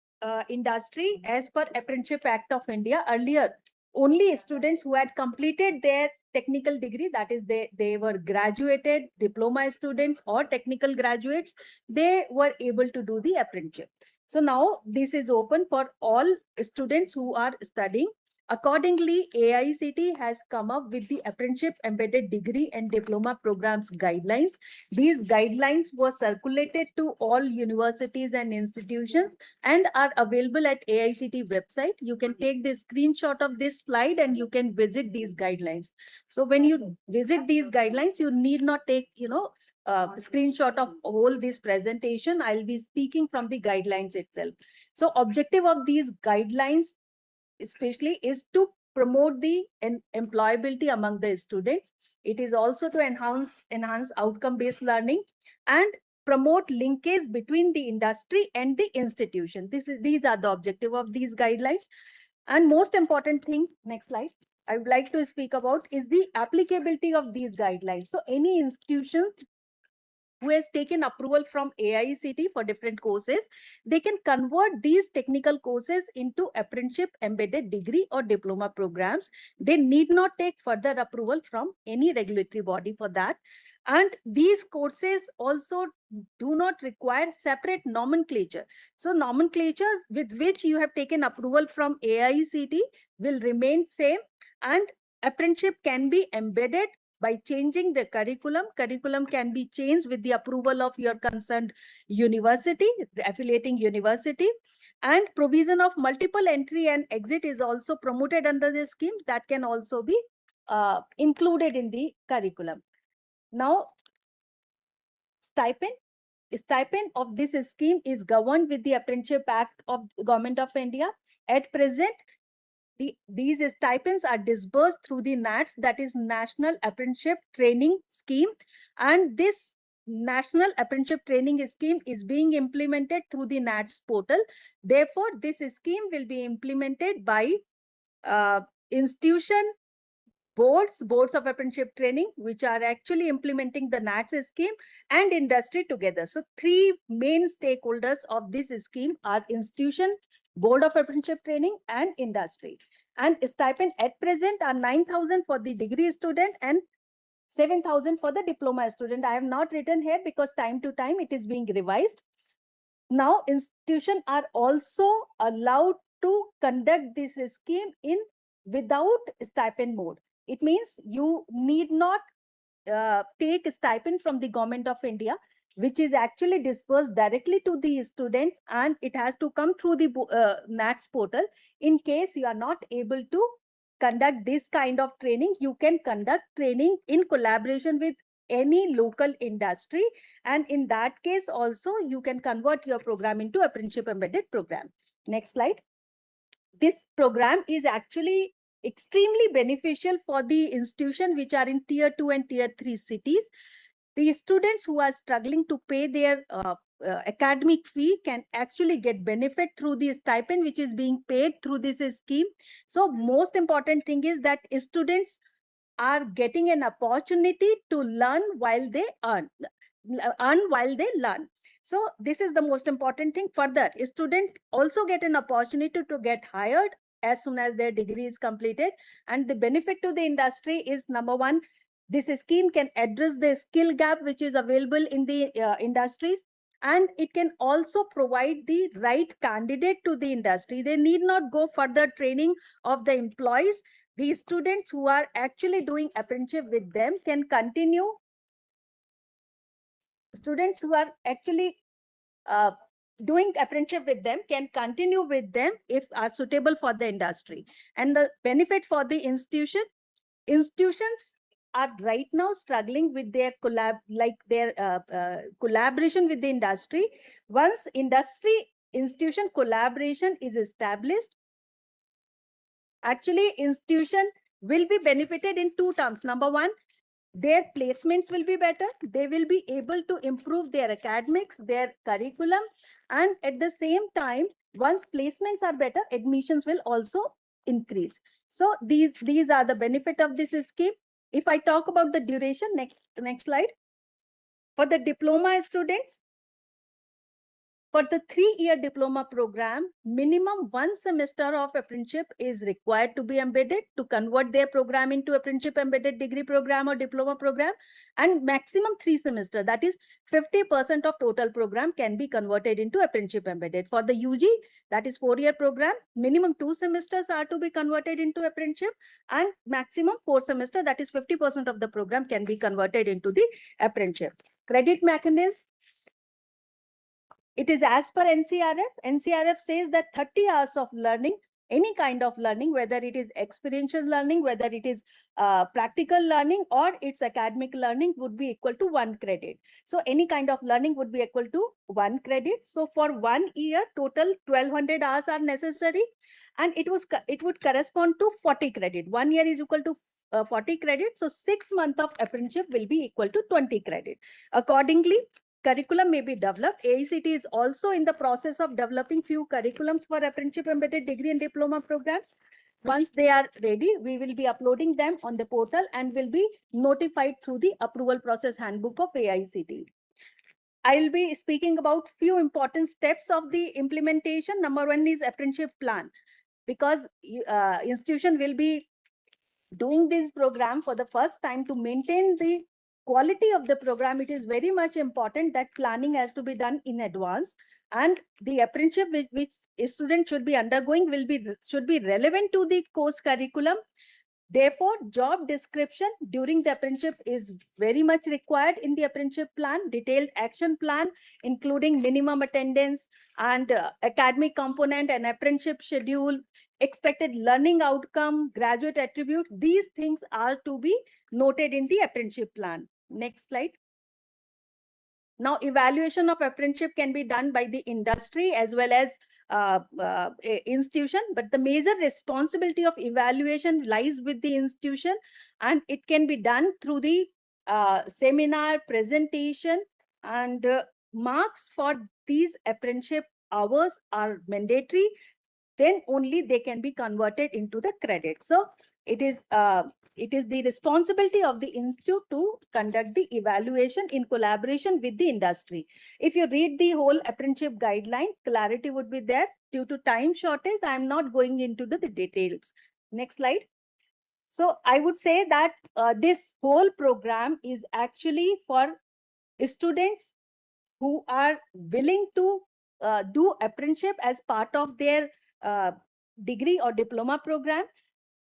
industry as per Apprenticeship Act of India. Earlier, only students who had completed their technical degree, that is they were graduated diploma students or technical graduates, they were able to do the apprenticeship. So now this is open for all students who are studying. Accordingly, AICTE has come up with the apprenticeship embedded degree and diploma programs guidelines. These guidelines were circulated to all universities and institutions and are available at AICTE website. You can take the screenshot of this slide and you can visit these guidelines. So when you visit these guidelines, you need not take, screenshot of all this presentation. I'll be speaking from the guidelines itself. So objective of these guidelines especially is to promote the employability among the students. It is also to enhance outcome-based learning and promote linkage between the industry and the institution. These are the objective of these guidelines. And most important thing, next slide, I would like to speak about is the applicability of these guidelines. So any institution who has taken approval from AICTE for different courses, they can convert these technical courses into apprenticeship embedded degree or diploma programs. They need not take further approval from any regulatory body for that. And these courses also do not require separate nomenclature. So nomenclature with which you have taken approval from AICTE will remain same, and apprenticeship can be embedded by changing the curriculum. Curriculum can be changed with the approval of your concerned university, the affiliating university, and provision of multiple entry and exit is also promoted under this scheme. That can also be included in the curriculum. Now, stipend of this scheme is governed with the Apprenticeship Act of Government of India. At present, these stipends are disbursed through the NATS, that is National Apprenticeship Training Scheme, and this National Apprenticeship Training Scheme is being implemented through the NATS portal. Therefore, this scheme will be implemented by institution boards of apprenticeship training, which are actually implementing the NATS scheme, and industry together. So three main stakeholders of this scheme are institution, board of apprenticeship training, and industry. And stipend at present are 9,000 for the degree student and 7,000 for the diploma student. I have not written here because time to time it is being revised. Now institutions are also allowed to conduct this scheme in without stipend mode. It means you need not take a stipend from the Government of India, which is actually disbursed directly to the students, and it has to come through the NATS portal. In case you are not able to conduct this kind of training, you can conduct training in collaboration with any local industry, and in that case also you can convert your program into apprenticeship embedded program. Next slide. This program is actually extremely beneficial for the institution which are in tier 2 and tier 3 cities. The students who are struggling to pay their academic fee can actually get benefit through the stipend which is being paid through this scheme. So most important thing is that students are getting an opportunity to learn while they earn while they learn. So this is the most important thing. Further, a student also get an opportunity to get hired as soon as their degree is completed. And the benefit to the industry is, number one, this scheme can address the skill gap which is available in the industries, and it can also provide the right candidate to the industry. They need not go further training of the employees. the students who are actually doing apprenticeship with them can continue. Students who are actually doing apprenticeship with them can continue with them if are suitable for the industry. And the benefit for the institutions are right now struggling with their collaboration with the industry. Once industry institution collaboration is established, actually institution will be benefited in two terms. Number one, their placements will be better. They will be able to improve their academics, their curriculum, and at the same time, once placements are better, admissions will also increase. So these are the benefit of this scheme. If I talk about the duration, next slide. For the diploma students, for the 3-year diploma program, minimum 1 semester of apprenticeship is required to be embedded to convert their program into apprenticeship embedded degree program or diploma program, and maximum 3 semester, that is 50% of total program can be converted into apprenticeship embedded. For the UG, that is 4-year program, minimum 2 semesters are to be converted into apprenticeship, and maximum 4 semester, that is 50% of the program can be converted into the apprenticeship. Credit mechanism, it is as per NCRF. NCRF says that 30 hours of learning, any kind of learning, whether it is experiential learning, whether it is practical learning, or it's academic learning, would be equal to 1 credit. So any kind of learning would be equal to 1 credit. So for 1 year, total 1200 hours are necessary, and it would correspond to 40 credit. 1 year is equal to 40 credit. So 6 months of apprenticeship will be equal to 20 credit. Accordingly, curriculum may be developed. AICTE is also in the process of developing few curriculums for apprenticeship embedded degree and diploma programs. Once they are ready, we will be uploading them on the portal and will be notified through the approval process handbook of AICTE. I will be speaking about few important steps of the implementation. Number 1 is apprenticeship plan, because institution will be doing this program for the first time. To maintain the quality of the program, it is very much important that planning has to be done in advance, and the apprenticeship which a student should be undergoing should be relevant to the course curriculum. Therefore, job description during the apprenticeship is very much required in the apprenticeship plan. Detailed action plan, including minimum attendance and academic component and apprenticeship schedule, expected learning outcome, graduate attributes. These things are to be noted in the apprenticeship plan. Next slide. Now, evaluation of apprenticeship can be done by the industry as well as institution, but the major responsibility of evaluation lies with the institution, and it can be done through the seminar, presentation, and marks for these apprenticeship hours are mandatory. Then only they can be converted into the credit. So it is the responsibility of the institute to conduct the evaluation in collaboration with the industry. If you read the whole apprenticeship guideline, clarity would be there. Due to time shortage, I am not going into the details. Next slide. So I would say that this whole program is actually for students who are willing to do apprenticeship as part of their degree or diploma program.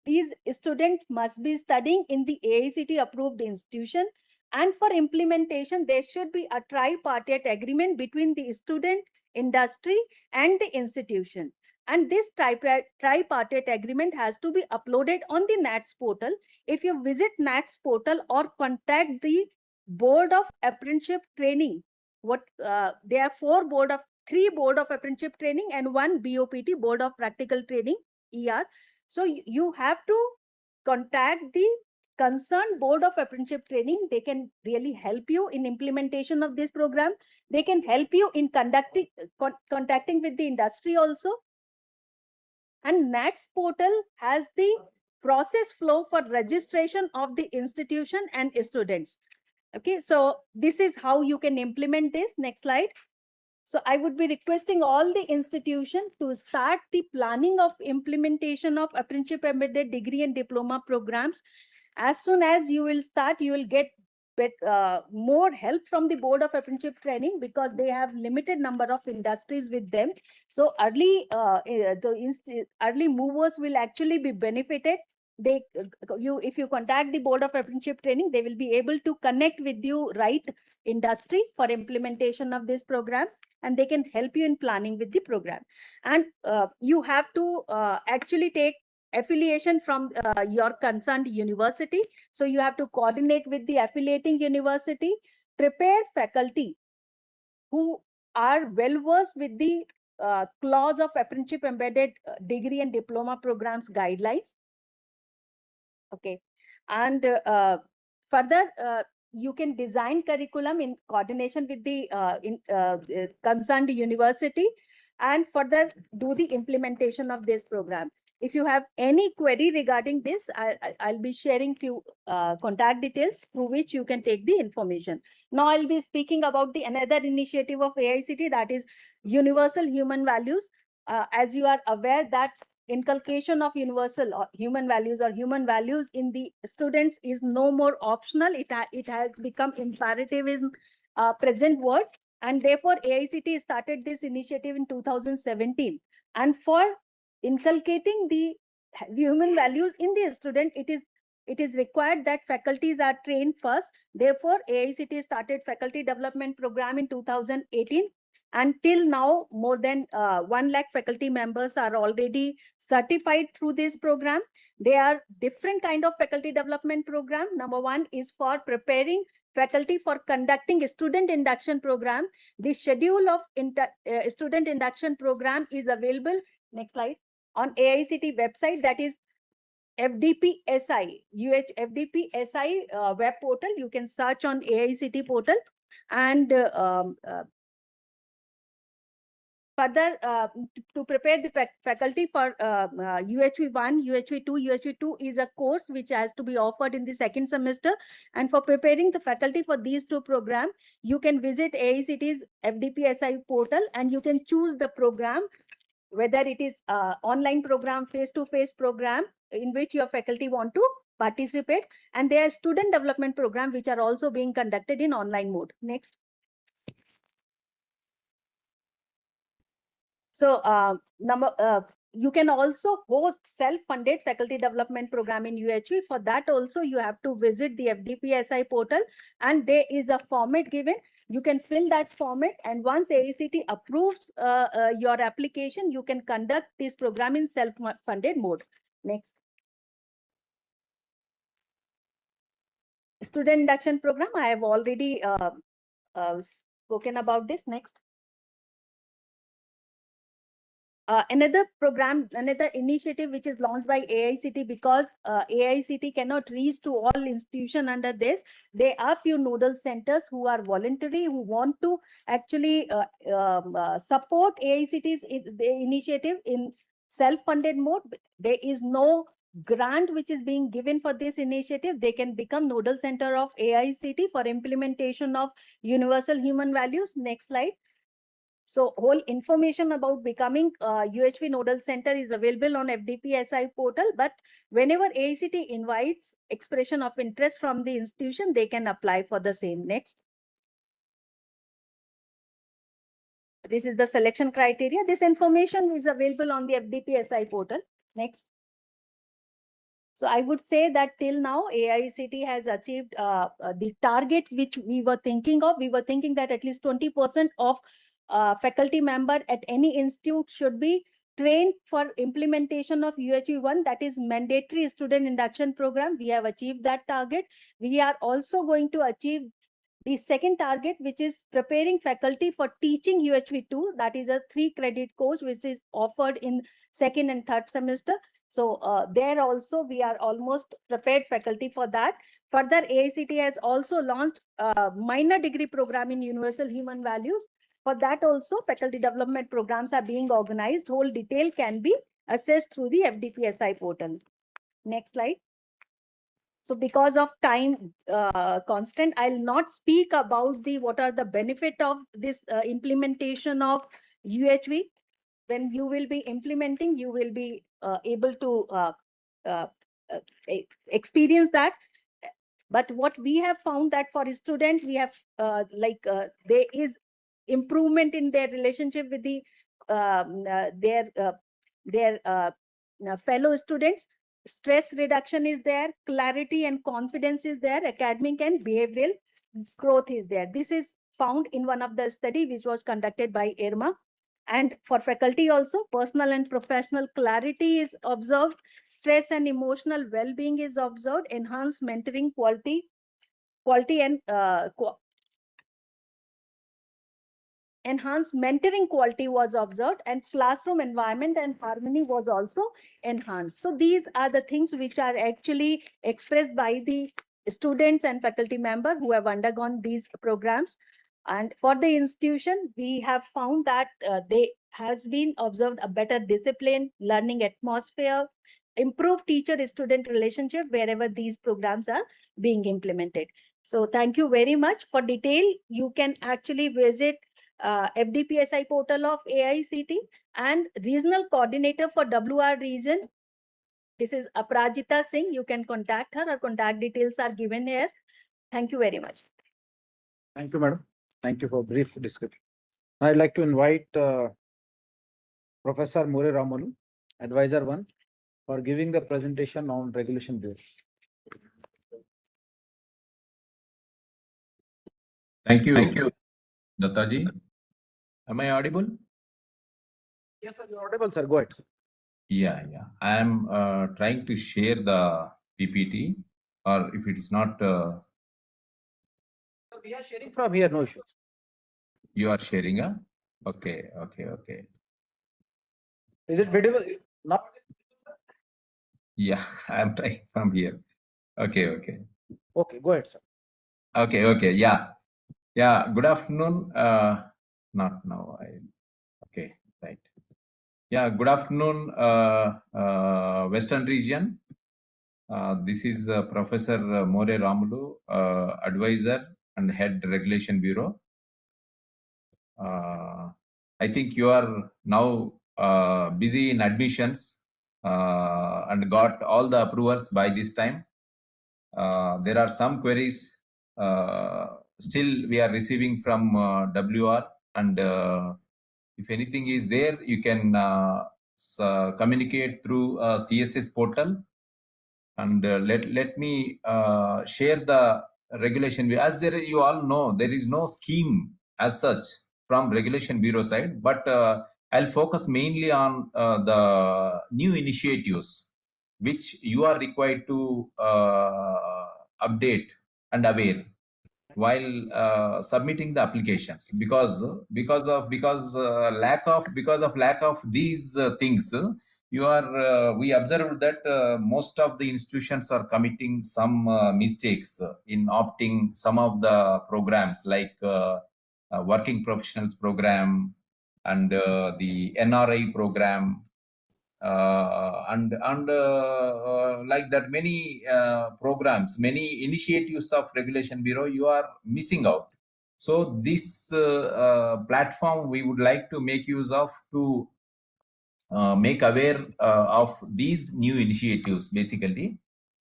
These students must be studying in the AICTE approved institution, and for implementation there should be a tripartite agreement between the student, industry, and the institution. And this tripartite agreement has to be uploaded on the NATS portal. If you visit NATS portal or contact the Board of Apprenticeship Training, there are 3 board of apprenticeship training and 1 BOPT, Board of Practical Training, ER. So you have to contact the concerned Board of Apprenticeship Training. They can really help you in implementation of this program. They can help you in contacting with the industry also. And NATS portal has the process flow for registration of the institution and students. Okay, so this is how you can implement this. Next slide. So I would be requesting all the institutions to start the planning of implementation of apprenticeship embedded degree and diploma programs. As soon as you will start, you will get more help from the Board of Apprenticeship Training, because they have limited number of industries with them. So early movers will actually be benefited they if you contact the Board of Apprenticeship Training, they will be able to connect with you right industry for implementation of this program, and they can help you in planning with the program. And you have to actually take affiliation from your concerned university. So you have to coordinate with the affiliating university, prepare faculty who are well versed with the clause of apprenticeship embedded degree and diploma programs guidelines. Okay, and further, you can design curriculum in coordination with the concerned university, and further do the implementation of this program. If you have any query regarding this, I'll be sharing few contact details through which you can take the information. Now I'll be speaking about the another initiative of AICTE, that is universal human values. As you are aware that inculcation of universal or human values in the students is no more optional. It has become imperative in present world, and therefore AICTE started this initiative in 2017. And for inculcating the human values in the student, it is required that faculties are trained first. Therefore AICTE started faculty development program in 2018. Until now, more than 1 lakh faculty members are already certified through this program. There are different kind of faculty development program. Number one is for preparing faculty for conducting a student induction program. The schedule of student induction program is available, next slide, on AICTE website, that is FDPSI, FDPSI web portal. You can search on AICTE portal. And further, to prepare the faculty for UHV 1, UHV 2, UHV 2 is a course which has to be offered in the second semester. And for preparing the faculty for these two programs, you can visit AICTE's FDPSI portal and you can choose the program, whether it is online program, face-to-face program, in which your faculty want to participate. And there are student development program which are also being conducted in online mode. Next. So you can also host self-funded faculty development program in UHV. For that also you have to visit the FDPSI portal, and there is a format given. You can fill that format, and once AICTE approves your application, you can conduct this program in self-funded mode. Next. Student induction program, I have already spoken about this. Next. Another program, another initiative which is launched by AICTE, because AICTE cannot reach to all institutions under this. There are few nodal centers who are voluntary, who want to actually support AICTE's initiative in self-funded mode. There is no grant which is being given for this initiative. They can become nodal center of AICTE for implementation of universal human values. Next slide. So whole information about becoming UHV Nodal Center is available on FDPSI portal, but whenever AICTE invites expression of interest from the institution, they can apply for the same. Next. This is the selection criteria. This information is available on the FDPSI portal. Next. So I would say that till now, AICTE has achieved the target which we were thinking of. We were thinking that at least 20% of faculty member at any institute should be trained for implementation of UHV 1, that is mandatory student induction program. We have achieved that target. We are also going to achieve the second target, which is preparing faculty for teaching UHV 2, that is a 3-credit course which is offered in second and third semester. So there also we are almost prepared faculty for that. Further, AICTE has also launched a minor degree program in universal human values. For that also, faculty development programs are being organized. Whole detail can be assessed through the FDPSI portal. Next slide. So because of time constant, I'll not speak about the what are the benefit of this implementation of UHV. When you will be implementing, you will be able to experience that. But what we have found that for students, we have there is improvement in their relationship with the their fellow students. stress reduction is there, clarity and confidence is there, academic and behavioral growth is there. This is found in one of the study which was conducted by IRMA. And for faculty also, personal and professional clarity is observed, stress and emotional well-being is observed, enhanced mentoring quality and enhanced mentoring quality was observed, and classroom environment and harmony was also enhanced. So these are the things which are actually expressed by the students and faculty member who have undergone these programs. And for the institution, we have found that they has been observed a better discipline, learning atmosphere, improved teacher-student relationship wherever these programs are being implemented. So thank you very much. For detail, you can actually visit FDPSI portal of AICTE and regional coordinator for WR region. This is Aprajita Singh. You can contact her. Her contact details are given here. Thank you very much. Thank you, madam. Thank you for brief description. I'd like to invite Professor More Ramalu, Advisor 1, for giving the presentation on Regulation Bureau. Thank you, Dattaji. Am I audible? Yes, sir, you're audible, sir. Go ahead. Yeah. I am trying to share the PPT, or if it is not, We are sharing from here, no issues. you are sharing, huh? Okay. Is it visible? Not. Yeah, I am trying from here. Okay. Okay, go ahead, sir. Okay. Yeah. Good afternoon. Not now. Okay, right. Yeah. Good afternoon, Western Region. This is Professor More Ramulu, Advisor and Head Regulation Bureau. I think you are now busy in admissions and got all the approvals by this time. There are some queries still we are receiving from WR, and if anything is there, you can communicate through CSS portal. And let me share the regulation. As there, you all know, there is no scheme as such from Regulation Bureau side, but I'll focus mainly on the new initiatives which you are required to update and aware while submitting the applications, because lack of these things, we observed that most of the institutions are committing some mistakes in opting some of the programs, like working professionals program and the NRI program, and like that, many programs, many initiatives of Regulation Bureau you are missing out. So this platform we would like to make use of to make aware of these new initiatives, basically.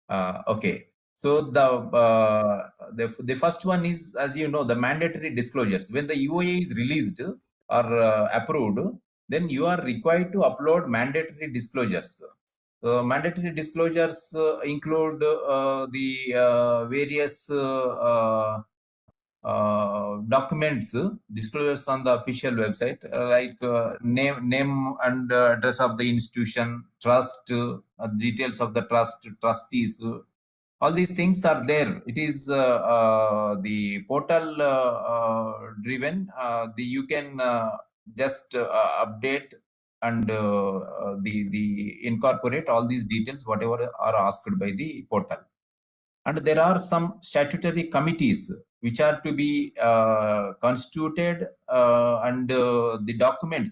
Okay. So the first one is, as you know, the mandatory disclosures. When the UOA is released or approved, then you are required to upload mandatory disclosures. Mandatory disclosures include the various documents, disclosures on the official website, like name and address of the institution, trust, details of the trustees. All these things are there. It is the portal driven. You can just update and the incorporate all these details, whatever are asked by the portal. And there are some statutory committees which are to be constituted, and the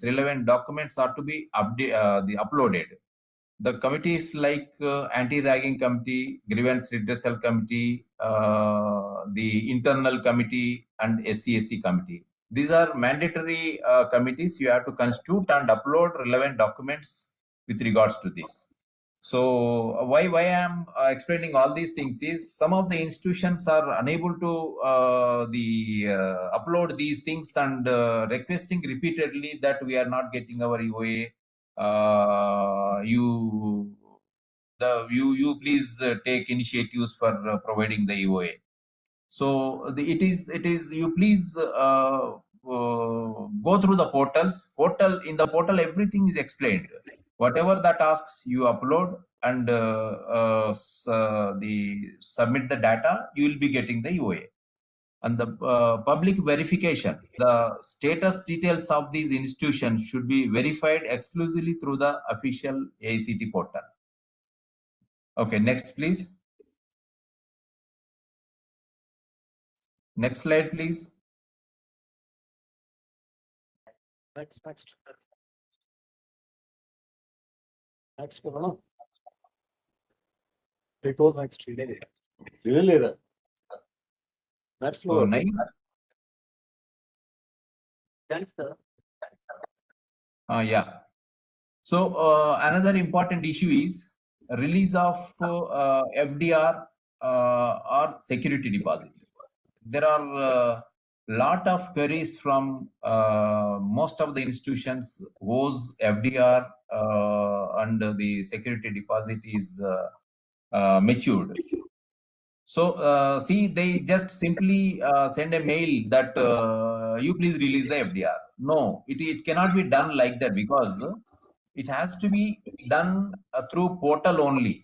relevant documents are to be uploaded. The committees like anti-ragging committee, grievance redressal committee, the internal committee, and SCSC committee. These are mandatory committees. You have to constitute and upload relevant documents with regards to this. So why I am explaining all these things is, some of the institutions are unable to upload these things, and requesting repeatedly that we are not getting our UOA. You you please take initiatives for providing the EOA. So it is you please go through the portal. In the portal, everything is explained. Whatever the tasks you upload and submit the data, you will be getting the EOA. And the public verification, the status details of these institutions should be verified exclusively through the official AICTE portal. Okay, next please. Next slide, please. Next. Next, Corona. It was next. Really? Next So, floor. nine. Thanks, sir. Yeah. So another important issue is release of FDR or security deposit. There are lot of queries from most of the institutions whose FDR and the security deposit is matured. So see, they just simply send a mail that you please release the FDR. No, it cannot be done like that, because it has to be done through portal only.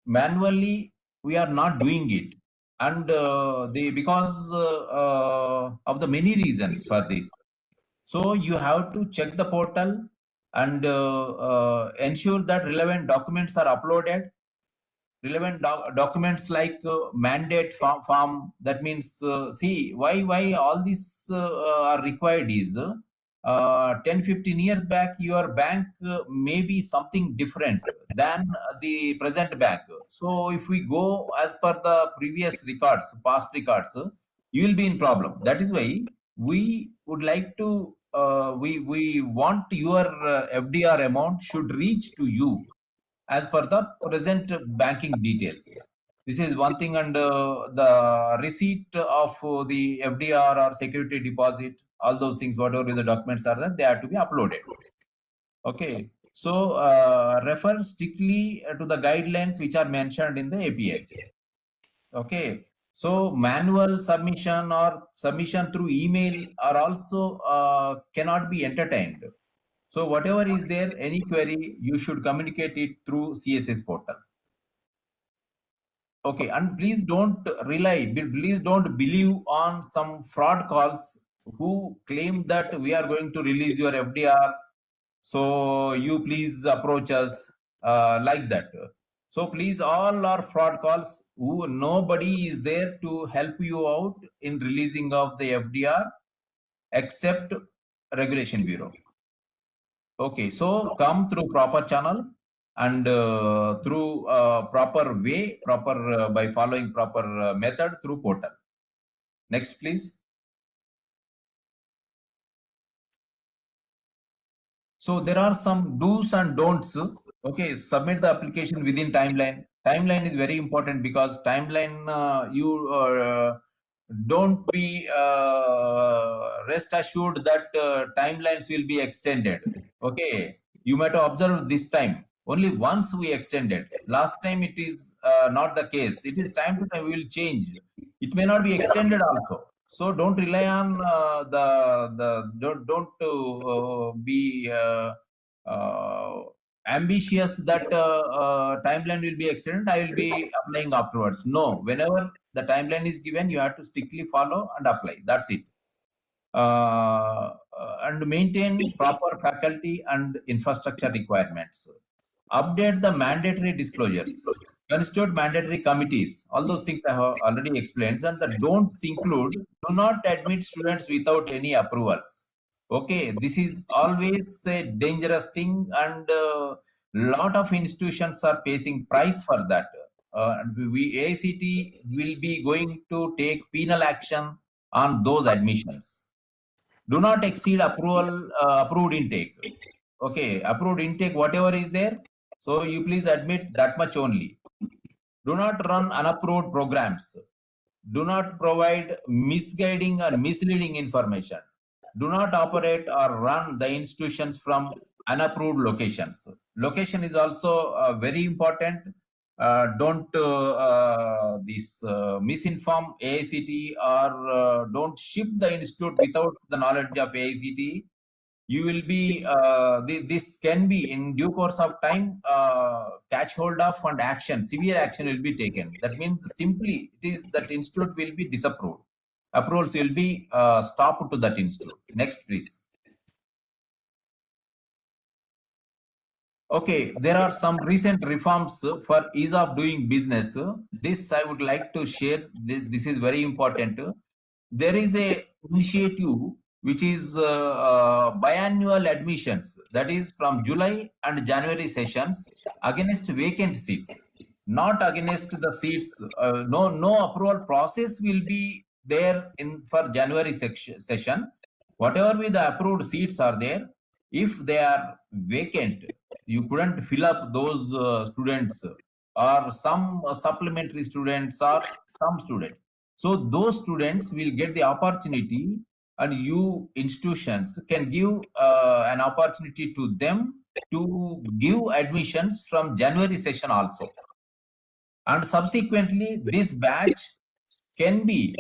Manually, we are not doing it, and because of the many reasons for this. So you have to check the portal and ensure that relevant documents are uploaded. Relevant documents like mandate form. That means see, why all these are required is 10-15 years back your bank may be something different than the present bank. So if we go as per the previous records, past records, you will be in problem. That is why we would like to we want your FDR amount should reach to you as per the present banking details. This is one thing, and the receipt of the FDR or security deposit, all those things, whatever the documents are there, they have to be uploaded. Okay, so refer strictly to the guidelines which are mentioned in the APIJ. Okay, so manual submission or submission through email are also cannot be entertained. So whatever is there, any query, you should communicate it through CSS portal. Okay, and please don't please don't believe on some fraud calls who claim that we are going to release your FDR. So you please approach us like that. So please, all our fraud calls, nobody is there to help you out in releasing of the FDR except Regulation Bureau. Okay, so come through proper channel and through proper way, by following proper method through portal. Next, please. So there are some do's and don'ts. Okay, submit the application within timeline. Timeline is very important, because timeline you don't be rest assured that timelines will be extended. Okay, you might have observed this time only once we extended. Last time it is not the case. It is time to time we will change. It may not be extended also. So don't rely on don't be ambitious that timeline will be extended, I will be applying afterwards. No, whenever the timeline is given, you have to strictly follow and apply. That's it. And maintain proper faculty and infrastructure requirements. Update the mandatory disclosures. Constitute mandatory committees. All those things I have already explained. And the don'ts include: do not admit students without any approvals. Okay, this is always a dangerous thing, and lot of institutions are facing price for that. AICTE will be going to take penal action on those admissions. Do not exceed approved intake. Okay, approved intake, whatever is there, so you please admit that much only. Do not run unapproved programs. Do not provide misguiding or misleading information. Do not operate or run the institutions from unapproved locations. Location is also very important. Don't misinform AICTE or don't ship the institute without the knowledge of AICTE. You will be this can be in due course of time catch hold of and action, severe action will be taken. That means simply it is that institute will be disapproved. Approvals will be stopped to that institute. Next, please. Okay, there are some recent reforms for ease of doing business. This I would like to share. This is very important. There is a initiative which is biannual admissions, that is from July and January sessions against vacant seats, not against the seats. No approval process will be there in for January session. Whatever be the approved seats are there, if they are vacant, you couldn't fill up those students or some supplementary students or some students. So those students will get the opportunity, and you institutions can give an opportunity to them to give admissions from January session also. And subsequently, this batch can be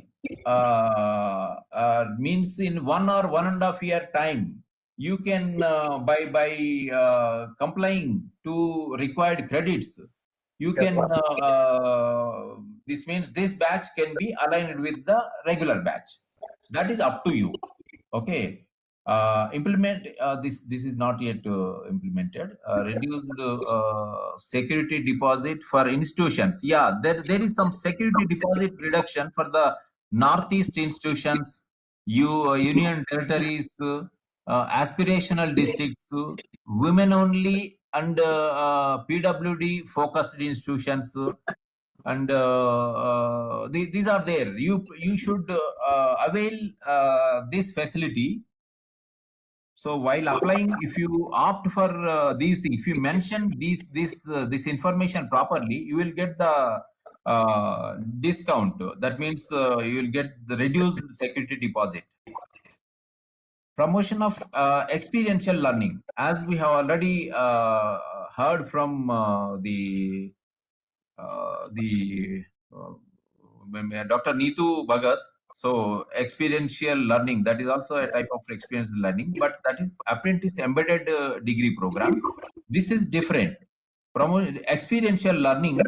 means in 1 or 1.5 year time, you can by complying to required credits, you can this means this batch can be aligned with the regular batch. That is up to you. Okay. Implement this is not yet implemented. Reduced security deposit for institutions. Yeah, there is some security deposit reduction for the Northeast institutions, union territories, aspirational districts, women only, and PWD focused institutions. And these are there. You should avail this facility. So while applying, if you opt for these things, if you mention this information properly, you will get the discount. That means you will get the reduced security deposit. Promotion of experiential learning, as we have already heard from the Dr. Neetu Bhagat. So experiential learning, that is also a type of experiential learning, but that is apprentice embedded degree program. This is different. Experiential learning,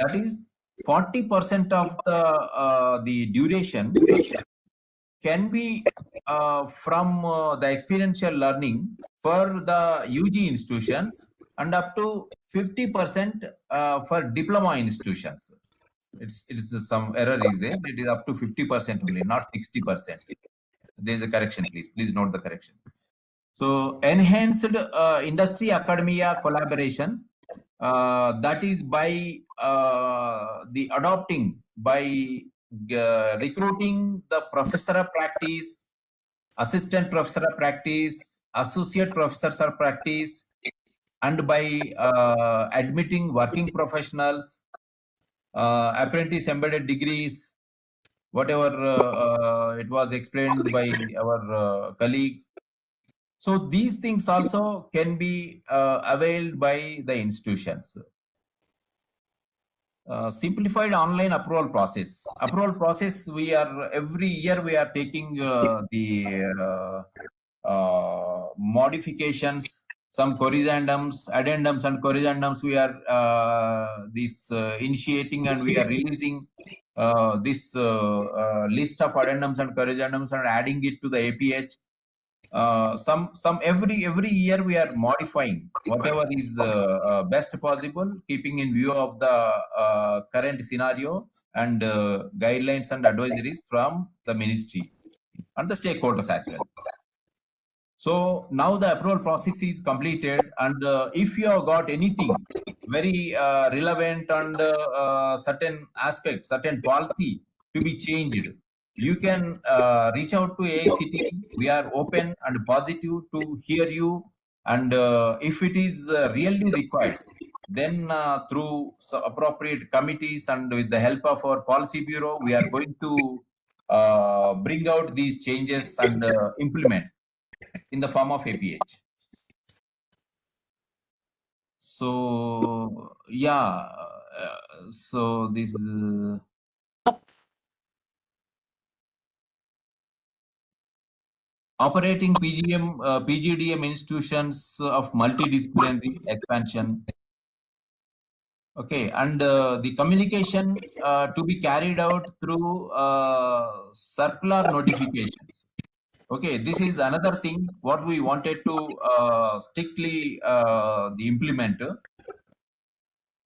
that is 40% of the duration can be from the experiential learning for the UG institutions, and up to 50% for diploma institutions. It's some error is there. It is up to 50% only, not 60%. There is a correction, please. Please note the correction. So enhanced industry academia collaboration, that is by the adopting, by recruiting the professor of practice, assistant professor of practice, associate professors of practice, and by admitting working professionals, apprentice embedded degrees, whatever it was explained by our colleague. So these things also can be availed by the institutions. Simplified online approval process. Approval process, we are every year we are taking the modifications, some corrigendums, addendums and corrigendums. We are initiating, and we are releasing this list of addendums and corrigendums and adding it to the APH. Some every year we are modifying whatever is best possible, keeping in view of the current scenario and guidelines and advisories from the ministry and the stakeholders as well. So now the approval process is completed, and if you have got anything very relevant and certain aspect, certain policy to be changed, you can reach out to AICTE. We are open and positive to hear you, and if it is really required, then through appropriate committees and with the help of our policy bureau, we are going to bring out these changes and implement in the form of APH. So yeah, so this is operating PGDM institutions of multidisciplinary expansion. Okay, and the communication to be carried out through circular notifications. Okay, this is another thing what we wanted to strictly implement to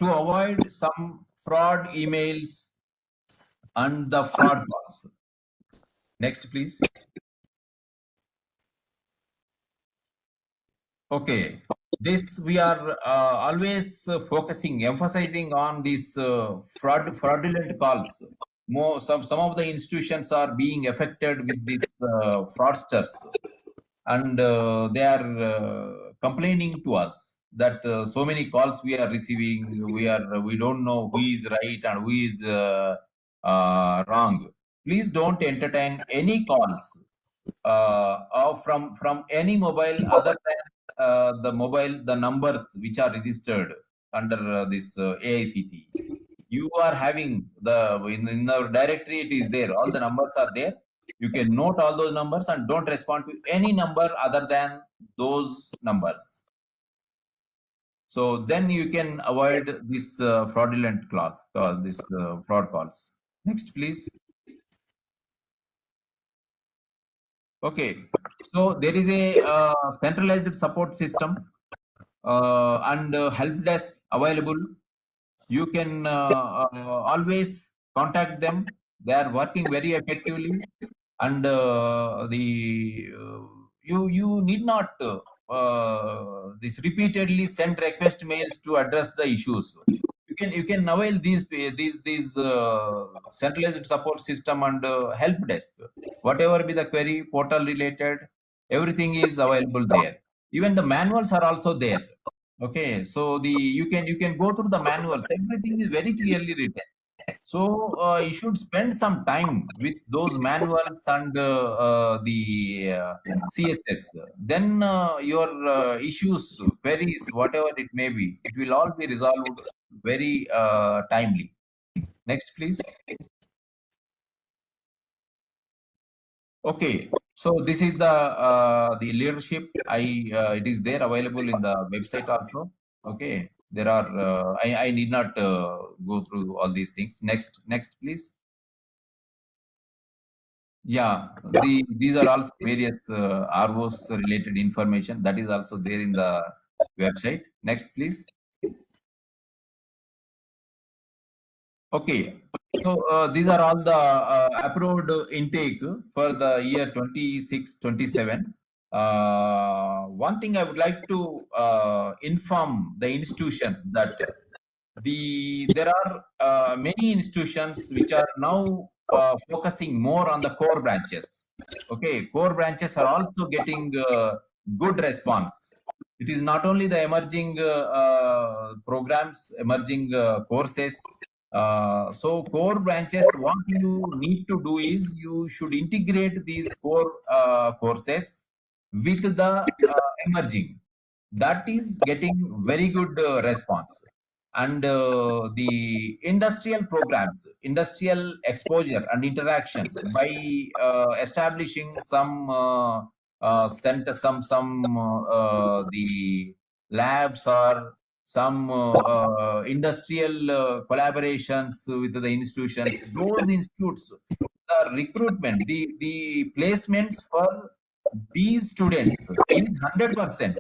avoid some fraud emails and the fraud calls. Next, please. Okay, this we are always focusing, emphasizing on these fraudulent calls. More, some of the institutions are being affected with these fraudsters, and they are complaining to us that so many calls we are receiving, we don't know who is right and who is wrong. Please don't entertain any calls or from any mobile other than the numbers which are registered under this AICTE. You are having in the directory, it is there, all the numbers are there. You can note all those numbers and don't respond to any number other than those numbers. So then you can avoid this fraudulent clause, this fraud calls. Next, please. Okay, so there is a centralized support system and help desk available. You can always contact them. They are working very effectively, and you need not this repeatedly send request mails to address the issues. You can avail these centralized support system and help desk. Whatever be the query, portal related, everything is available there. Even the manuals are also there. Okay, so you can go through the manuals. Everything is very clearly written. So you should spend some time with those manuals and the CSS. Then your issues, queries, whatever it may be, it will all be resolved very timely. Next, please. Okay, so this is the leadership. It is there available in the website also. Okay, there are I need not go through all these things. Next, please. Yeah, these are also various ROs related information that is also there in the website. Next, please. Okay, so these are all the approved intake for the year 26-27. One thing I would like to inform the institutions that there are many institutions which are now focusing more on the core branches. Okay, core branches are also getting good response. It is not only the emerging programs, emerging courses. So core branches, what you need to do is you should integrate these core courses with the emerging. That is getting very good response. And the industrial programs, industrial exposure and interaction by establishing some center, the labs or some industrial collaborations with the institutions. Those institutes, the recruitment, the placements for these students is 100%.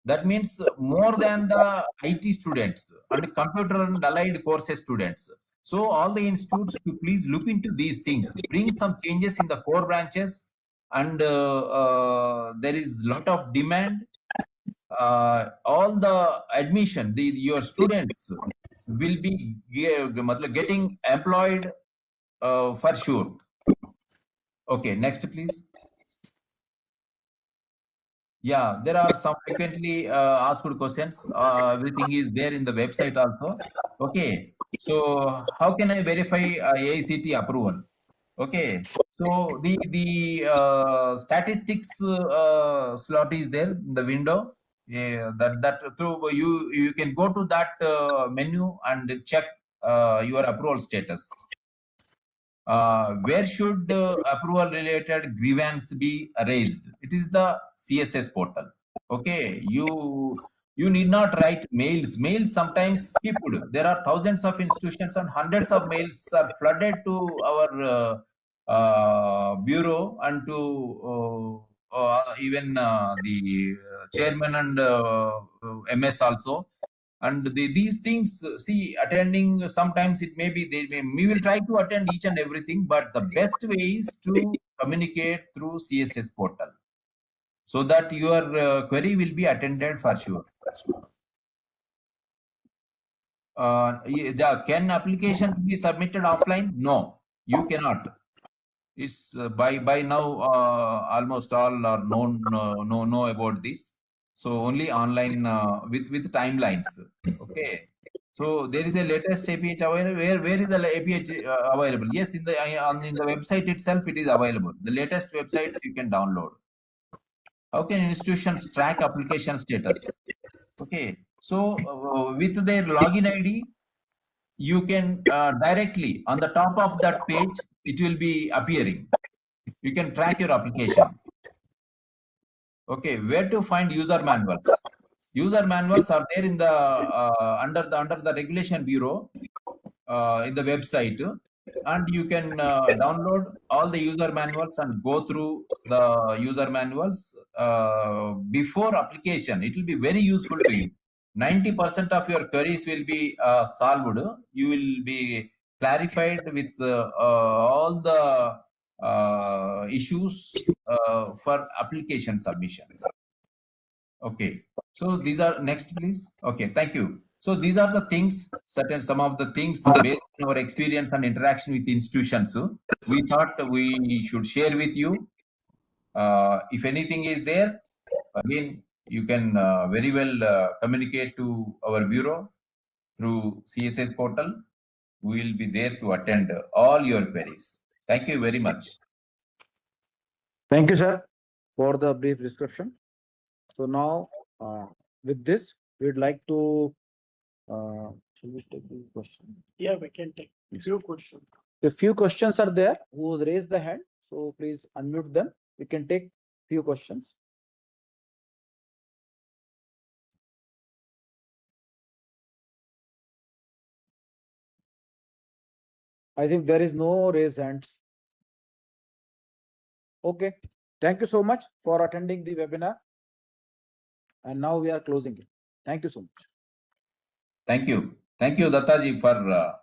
That means more than the IT students and computer and allied courses students. So all the institutes to please look into these things, bring some changes in the core branches, and there is lot of demand. All the admission, your students will be getting employed for sure. Okay, next please. Yeah, there are some frequently asked questions. Everything is there in the website also. Okay, so how can I verify AICTE approval? Okay, so the statistics slot is there in the window. Yeah, that through you can go to that menu and check your approval status. Where should approval related grievance be raised? It is the CSS portal. Okay, you need not write mails. Mails sometimes skipped. There are thousands of institutions and hundreds of mails are flooded to our bureau and to even the chairman and MS also. And these things, see, attending, sometimes it may be, we will try to attend each and everything, but the best way is to communicate through CSS portal so that your query will be attended for sure. Can applications be submitted offline? No, you cannot. It's by now almost all are know about this. So only online with timelines. Okay. So there is a latest APH available. Where is the APH available? Yes, in the website itself it is available. The latest websites you can download. How can institutions track application status? Okay. So with their login ID, you can directly on the top of that page it will be appearing. You can track your application. Okay, where to find user manuals? User manuals are there in the under the regulation bureau in the website, and you can download all the user manuals and go through the user manuals before application. It will be very useful to you. 90% of your queries will be solved. You will be clarified with all the issues for application submission. Okay. So these are next, please. Okay, thank you. So these are the things, some of the things based on our experience and interaction with institutions. We thought we should share with you. If anything is there, again, you can very well communicate to our bureau through CSS portal. We will be there to attend all your queries. Thank you very much. Thank you, sir, for the brief description. So now, with this, we'd like to, shall we take the question? Yeah, we can take few questions. A few questions are there. Who's raised the hand? So please unmute them. We can take few questions. I think there is no raised hands. Okay. Thank you so much for attending the webinar. And now we are closing it. Thank you so much. Thank you. Thank you, Dattaji, for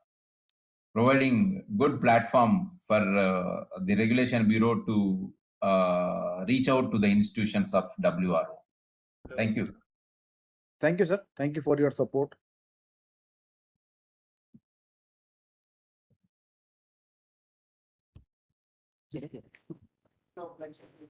providing good platform for the Regulation Bureau to reach out to the institutions of WRO. Thank you. Thank you, sir. Thank you for your support.